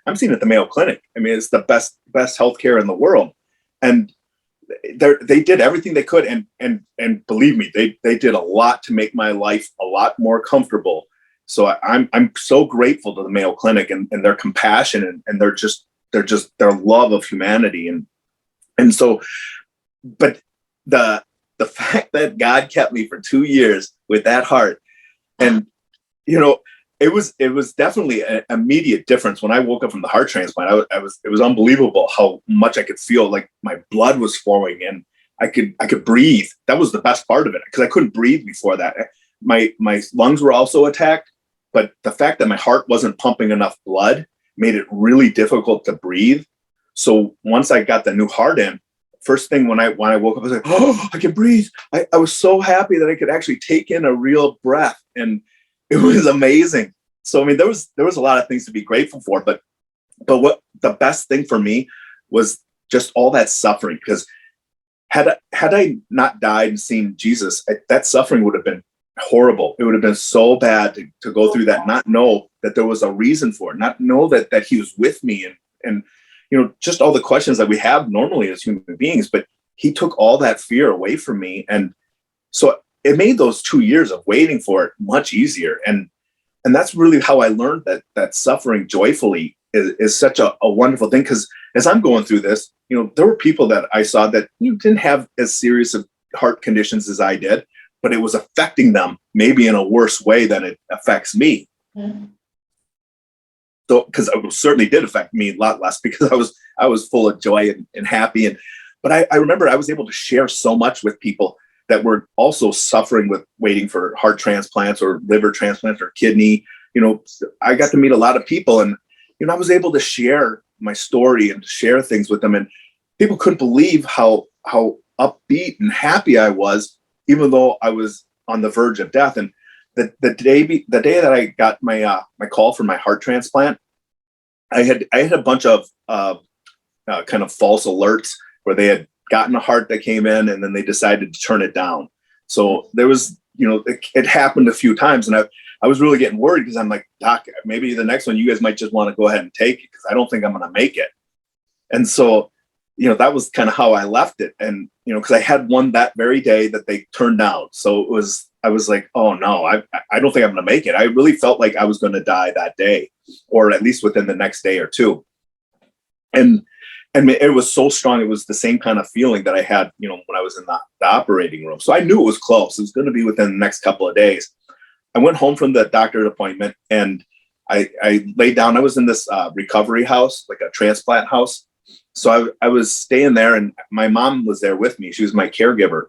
I'm seen at the Mayo Clinic. It's the best healthcare in the world. And they did everything they could. And believe me, they did a lot to make my life a lot more comfortable. So I'm so grateful to the Mayo Clinic and their compassion and their love of humanity. And so, but the fact that God kept me for 2 years with that heart, and it was definitely an immediate difference when I woke up from the heart transplant. It was unbelievable how much I could feel, like my blood was flowing and I could breathe. That was the best part of it, because I couldn't breathe before that. My lungs were also attacked, but the fact that my heart wasn't pumping enough blood made it really difficult to breathe. So once I got the new heart in, first thing when I woke up, I was like, oh, I can breathe. I was so happy that I could actually take in a real breath, and it was amazing. So there was a lot of things to be grateful for, but what the best thing for me was just all that suffering, because had I not died and seen Jesus, that suffering would have been horrible. It would have been so bad to go through that, not know that there was a reason for it, not know that he was with me, and just all the questions that we have normally as human beings. But he took all that fear away from me, and so it made those 2 years of waiting for it much easier. And that's really how I learned that suffering joyfully is such a wonderful thing. Because as I'm going through this, there were people that I saw that didn't have as serious of heart conditions as I did, but it was affecting them maybe in a worse way than it affects me. Mm-hmm. So, because it certainly did affect me a lot less, because I was full of joy and happy. But I remember I was able to share so much with people that were also suffering with waiting for heart transplants or liver transplants or kidney. I got to meet a lot of people, and I was able to share my story and share things with them, and people couldn't believe how upbeat and happy I was, even though I was on the verge of death. And the day that I got my call for my heart transplant, I had a bunch of kind of false alerts where they had gotten a heart that came in and then they decided to turn it down. So there was, it happened a few times, and I was really getting worried, because I'm like, Doc, maybe the next one you guys might just want to go ahead and take it, because I don't think I'm going to make it. And so, that was kind of how I left it. And, because I had one that very day that they turned down. So I was like, oh no, I don't think I'm going to make it. I really felt like I was going to die that day, or at least within the next day or two. And it was so strong. It was the same kind of feeling that I had, when I was in the operating room. So I knew it was close. It was going to be within the next couple of days. I went home from the doctor's appointment, and I laid down. I was in this recovery house, like a transplant house. So I was staying there, and my mom was there with me. She was my caregiver.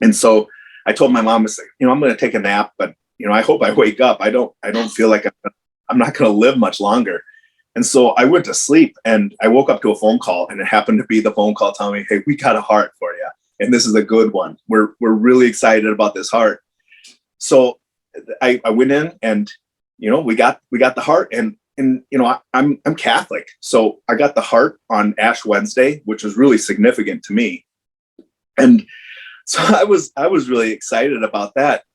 And so I told my mom, I said, I'm going to take a nap, but, I hope I wake up. I don't feel like I'm not going to live much longer. And so I went to sleep, and I woke up to a phone call, and it happened to be the phone call telling me, hey, we got a heart for you, and this is a good one. We're really excited about this heart. So I went in, and, we got the heart, and I'm Catholic. So I got the heart on Ash Wednesday, which was really significant to me. And so I was really excited about that,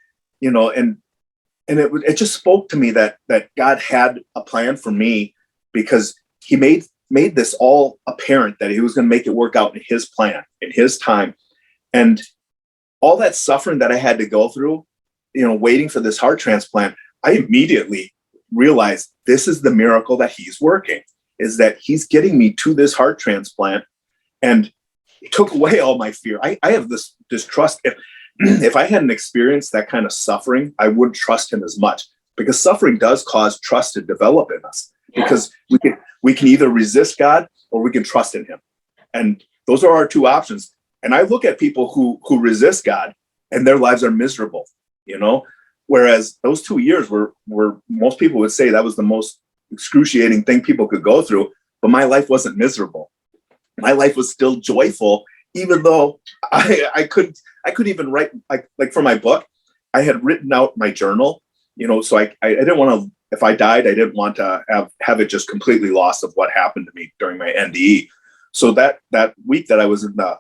and it just spoke to me that God had a plan for me, because he made this all apparent that he was going to make it work out in his plan, in his time. And all that suffering that I had to go through, waiting for this heart transplant, I immediately realized this is the miracle that he's working, is that he's getting me to this heart transplant, and it took away all my fear. I have this trust. If I hadn't experienced that kind of suffering, I wouldn't trust him as much, because suffering does cause trust to develop in us, because we can either resist God or we can trust in him. And those are our two options. And I look at people who resist God and their lives are miserable, whereas those 2 years were most people would say that was the most excruciating thing people could go through. But my life wasn't miserable. My life was still joyful, even though I couldn't even write, like for my book, I had written out my journal, so I didn't want to, if I died, I didn't want to have it just completely lost of what happened to me during my NDE. So that week that I was in the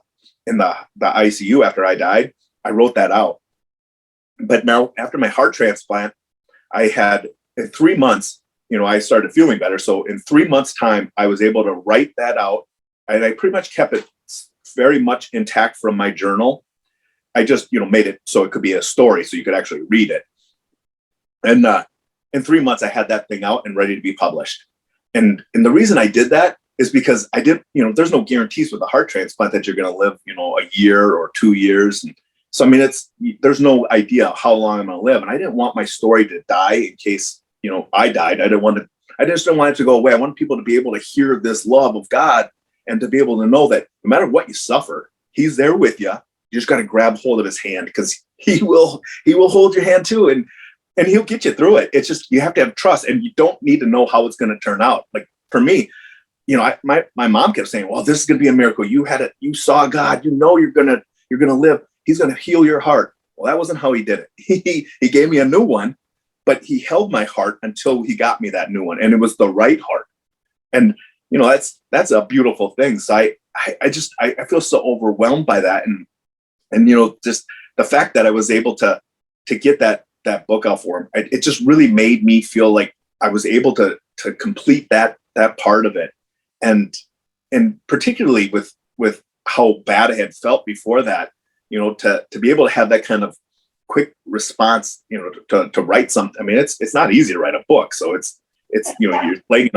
ICU after I died, I wrote that out. But now after my heart transplant, I had, in 3 months, I started feeling better. So in 3 months' time, I was able to write that out, and I pretty much kept it very much intact from my journal. I just, made it so it could be a story, so you could actually read it. And in 3 months, I had that thing out and ready to be published. And the reason I did that is because I didn't, there's no guarantees with a heart transplant that you're going to live, a year or 2 years. And so, I mean, there's no idea how long I'm going to live. And I didn't want my story to die in case, I died. I just didn't want it to go away. I want people to be able to hear this love of God and to be able to know that no matter what you suffer, he's there with you. You just got to grab hold of his hand, because he will hold your hand too. And he'll get you through it. It's just, you have to have trust, and you don't need to know how it's going to turn out. Like for me, my mom kept saying, well, this is going to be a miracle. You had it. You saw God, you're going to live. He's going to heal your heart. Well, that wasn't how he did it. He gave me a new one, but he held my heart until he got me that new one. And it was the right heart. And, that's a beautiful thing. So I feel so overwhelmed by that. And just the fact that I was able to get that book out for him, it just really made me feel like I was able to complete that part of it. And particularly with how bad I had felt before that, to be able to have that kind of quick response, to write something. I mean, it's not easy to write a book. So it's you're laying.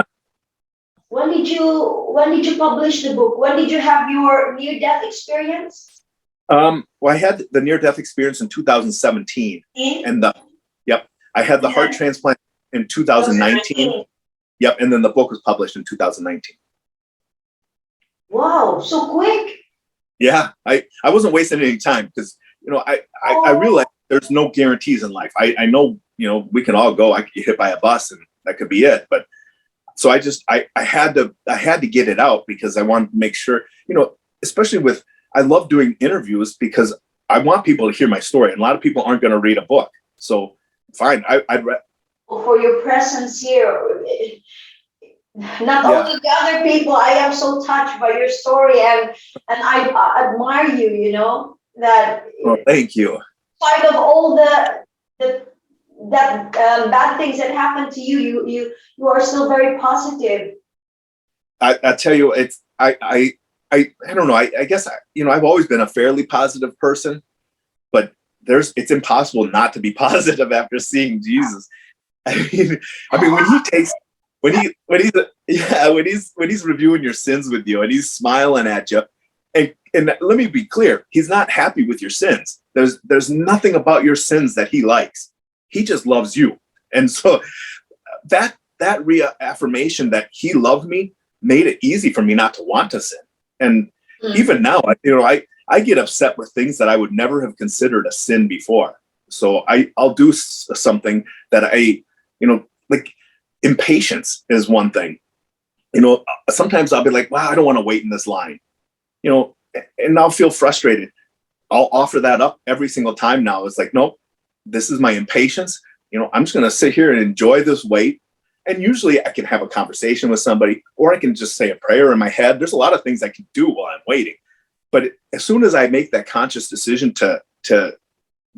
When did you publish the book? When did you have your near-death experience? Well, I had the near-death experience in 2017, and I had the heart transplant in 2019. Yep, and then the book was published in 2019. Wow, so quick! Yeah, I wasn't wasting any time, because I realized there's no guarantees in life. I know we can all go. I could get hit by a bus, and that could be it. But so I had to get it out, because I wanted to make sure, especially I love doing interviews, because I want people to hear my story, and a lot of people aren't going to read a book. So fine, I'd read. For your presence here, not only the other people, I am so touched by your story, and I admire you. That. Well, thank you. In spite of all the bad things that happened to you, you are still very positive. I tell you, I don't know. I guess I've always been a fairly positive person, but it's impossible not to be positive after seeing Jesus. I mean, when he's reviewing your sins with you, and he's smiling at you, and let me be clear, he's not happy with your sins. There's nothing about your sins that he likes. He just loves you. And so that reaffirmation that he loved me made it easy for me not to want to sin. And even now, I get upset with things that I would never have considered a sin before. So I'll do something that like impatience is one thing. Sometimes I'll be like, wow, I don't want to wait in this line, and I'll feel frustrated. I'll offer that up every single time now. It's like, nope, this is my impatience. I'm just going to sit here and enjoy this wait. And usually I can have a conversation with somebody, or I can just say a prayer in my head. There's a lot of things I can do while I'm waiting. But as soon as I make that conscious decision to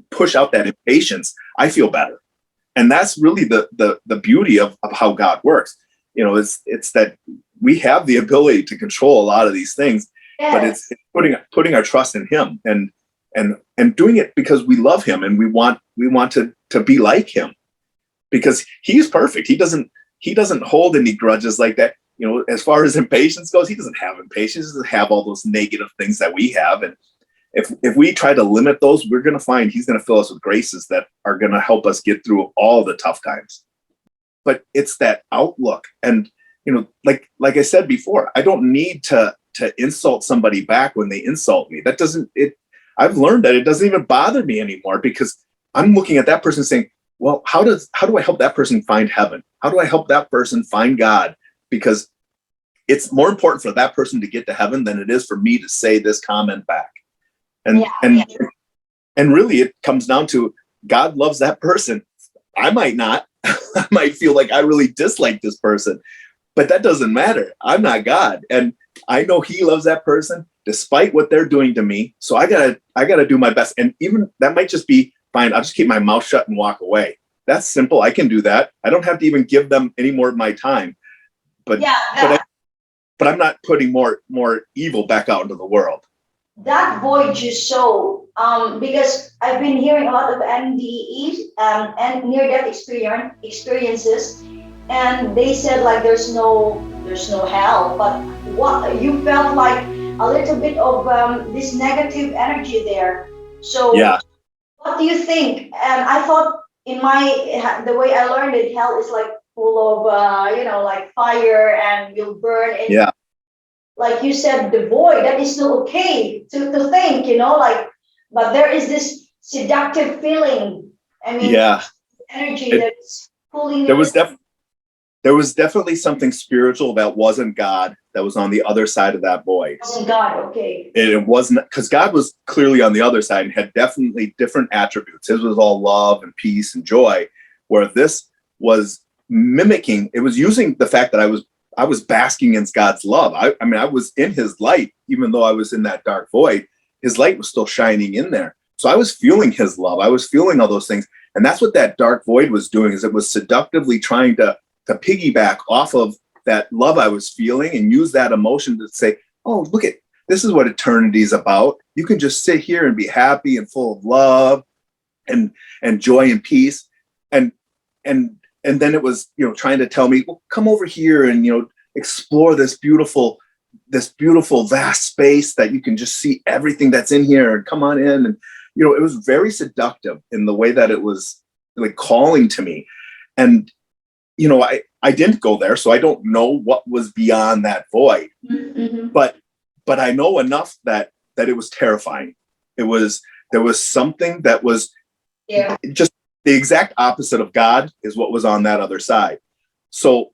push out that impatience, I feel better. And that's really the beauty of how God works. It's that we have the ability to control a lot of these things, but it's putting our trust in him and doing it because we love him and we want to be like him. because he's perfect. He doesn't hold any grudges like that. You know, as far as impatience goes, he doesn't have impatience. He doesn't have all those negative things that we have. And if we try to limit those, we're going to find he's going to fill us with graces that are going to help us get through all the tough times. But it's that outlook. And, you know, like I said before, I don't need to insult somebody back when they insult me. I've learned that it doesn't even bother me anymore, because I'm looking at that person saying, well, how do I help that person find heaven? How do I help that person find God? Because it's more important for that person to get to heaven than it is for me to say this comment back. And really it comes down to God loves that person. I might not. I might feel like I really dislike this person, but that doesn't matter. I'm not God. And I know he loves that person despite what they're doing to me. So I gotta do my best. And even that might just be fine. I'll just keep my mouth shut and walk away. That's simple. I can do that. I don't have to even give them any more of my time. But I'm not putting more evil back out into the world. That void you saw, because I've been hearing a lot of NDEs and near-death experiences, and they said like there's no hell, but what you felt like a little bit of this negative energy there. So yeah. What do you think? And I thought the way I learned it, hell is like full of like fire and will burn. And yeah. Like you said, the void, that is still okay to think, but there is this seductive feeling. I mean, energy that's pulling. There was definitely something spiritual that wasn't God that was on the other side of that void. Wasn't God, okay. It wasn't, because God was clearly on the other side and had definitely different attributes. His was all love and peace and joy, where this was mimicking, it was using the fact that I was basking in God's love. I mean, I was in his light, even though I was in that dark void. His light was still shining in there. So I was feeling his love. I was feeling all those things. And that's what that dark void was doing, is it was seductively trying to piggyback off of that love I was feeling and use that emotion to say, oh, look at, this is what eternity is about. You can just sit here and be happy and full of love and joy and peace. And then it was, trying to tell me, well, come over here and, explore this beautiful vast space that you can just see everything that's in here, and come on in. And, it was very seductive in the way that it was like calling to me. And, I didn't go there, so I don't know what was beyond that void. Mm-hmm. But I know enough that it was terrifying. There was something that was just the exact opposite of God is what was on that other side. So,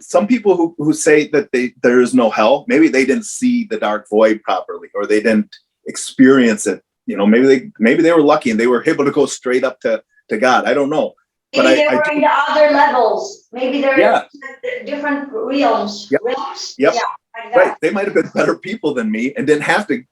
some people who say that there is no hell, maybe they didn't see the dark void properly, or they didn't experience it. Maybe they were lucky and they were able to go straight up to God. I don't know. Maybe they were in the other levels. Maybe they're different realms. Yep. Realms. Yep. Yeah, like that. Right. They might have been better people than me and didn't have to,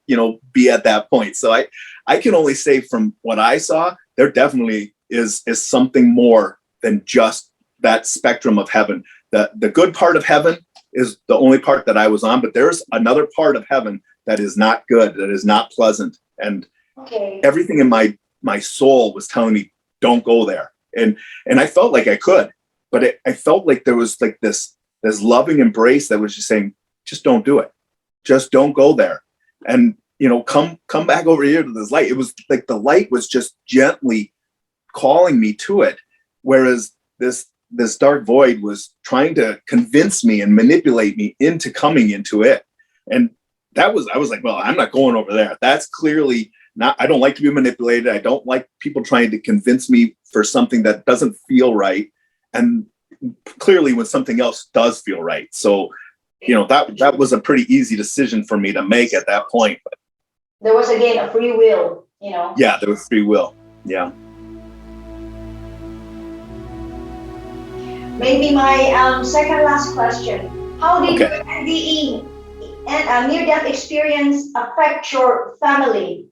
be at that point. So I can only say from what I saw, there definitely is something more than just that spectrum of heaven. The good part of heaven is the only part that I was on, but there's another part of heaven that is not good, that is not pleasant. And everything in my soul was telling me, don't go there. And I felt like I could, but I felt like there was like this loving embrace that was just saying, just don't do it. Just don't go there. And, come back over here to this light. It was like the light was just gently calling me to it. Whereas this dark void was trying to convince me and manipulate me into coming into it. And I was like, well, I'm not going over there. That's clearly not, I don't like to be manipulated. I don't like people trying to convince me for something that doesn't feel right. And clearly when something else does feel right. So, that was a pretty easy decision for me to make at that point. There was again a free will, Yeah, there was free will. Yeah. Maybe my second last question. How did your NDE and near-death experience affect your family,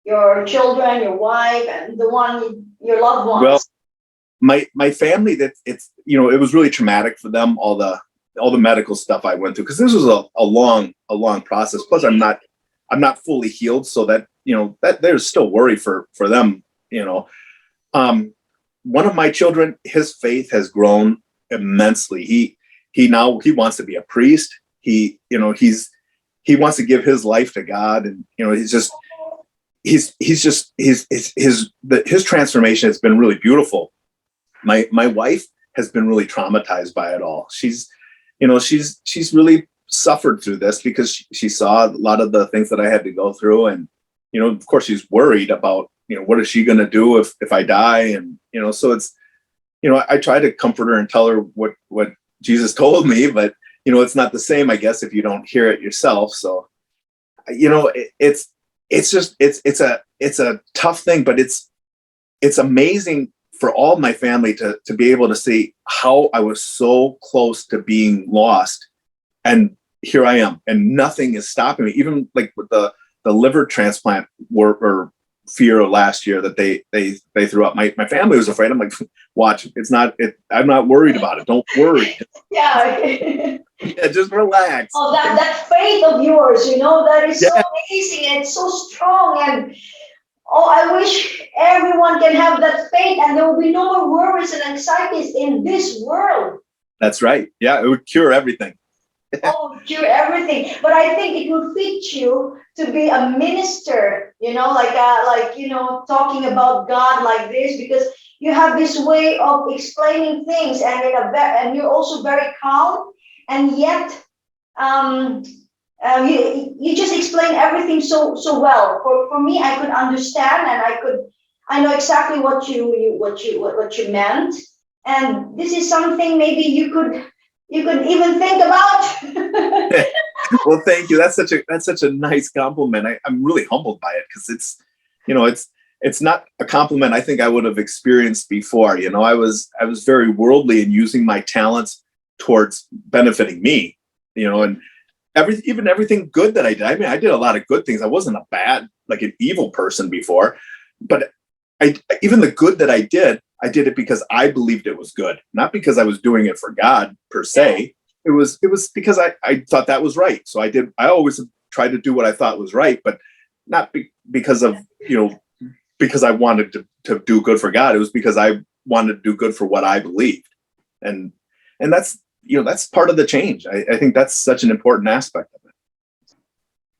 your children, your wife, and your loved ones? Well, my family, it was really traumatic for them, all the medical stuff I went through, because this was a long process. Plus, I'm not fully healed, so that that there's still worry for them. one of my children, his faith has grown immensely. He wants to be a priest. He wants to give his life to God, and his transformation has been really beautiful. My wife has been really traumatized by it all. She's really suffered through this because she saw a lot of the things that I had to go through, and of course she's worried about what is she going to do if I die, and so it's I try to comfort her and tell her what Jesus told me, but it's not the same, I guess, if you don't hear it yourself. So it's a tough thing, but it's amazing for all my family to be able to see how I was so close to being lost, and here I am, and nothing is stopping me. Even like with the liver transplant or fear last year that they threw up. My family was afraid. I'm like, watch, I'm not worried about it. Don't worry. Yeah. Yeah, just relax. Oh, that faith of yours, that is so amazing and so strong. And I wish everyone can have that faith, and there will be no more worries and anxieties in this world. That's right. Yeah, it would cure everything. Cure everything. But I think it would fit you to be a minister, talking about God like this, because you have this way of explaining things, and you're also very calm, and yet you just explain everything so well. For me, I could understand, and I know exactly what you meant, and this is something maybe you could even think about. Well, thank you. That's such a nice compliment. I'm really humbled by it, because it's not a compliment I think I would have experienced before. I was very worldly in using my talents towards benefiting me, and everything good that I did. I mean, I did a lot of good things. I wasn't a bad, like an evil person before, but even the good that I did it because I believed it was good, not because I was doing it for God per se. It was because I thought that was right. So I always tried to do what I thought was right, but not because of, because I wanted to do good for God. It was because I wanted to do good for what I believed. And that's, that's part of the change. I think that's such an important aspect of it.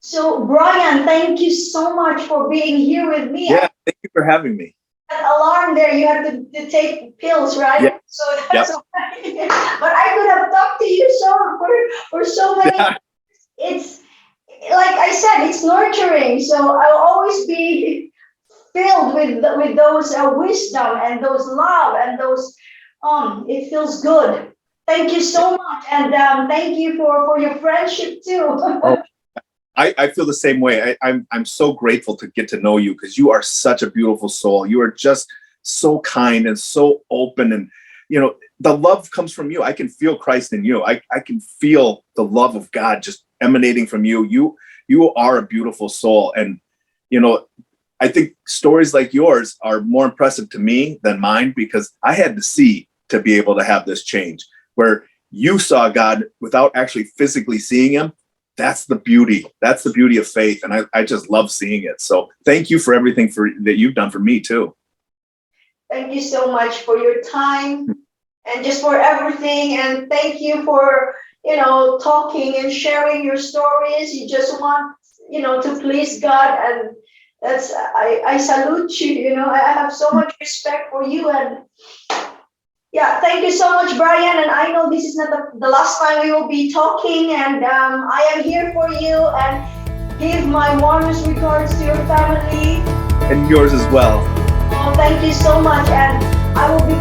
So Brian, thank you so much for being here with me. Yeah, thank you for having me. Alarm there, you have to take pills, right? Yeah. So that's okay. But I could have talked to you for so many. Yeah. It's like I said, it's nurturing. So I'll always be filled with those wisdom and those love and those it feels good. Thank you so much, and thank you for your friendship too. Oh. I feel the same way. I'm so grateful to get to know you, because you are such a beautiful soul. You are just so kind and so open, and the love comes from you. I can feel Christ in you. I can feel the love of God just emanating from you. You are a beautiful soul, and I think stories like yours are more impressive to me than mine, because I had to see to be able to have this change, where you saw God without actually physically seeing him. That's the beauty. That's the beauty of faith. And I just love seeing it. So thank you for everything that you've done for me too. Thank you so much for your time and just for everything. And thank you for, talking and sharing your stories. You just want, to please God. And that's, I salute you, I have so much respect for you. And yeah, thank you so much, Brian. And I know this is not the last time we will be talking. And I am here for you, and give my warmest regards to your family. And yours as well. Oh, thank you so much. And I will be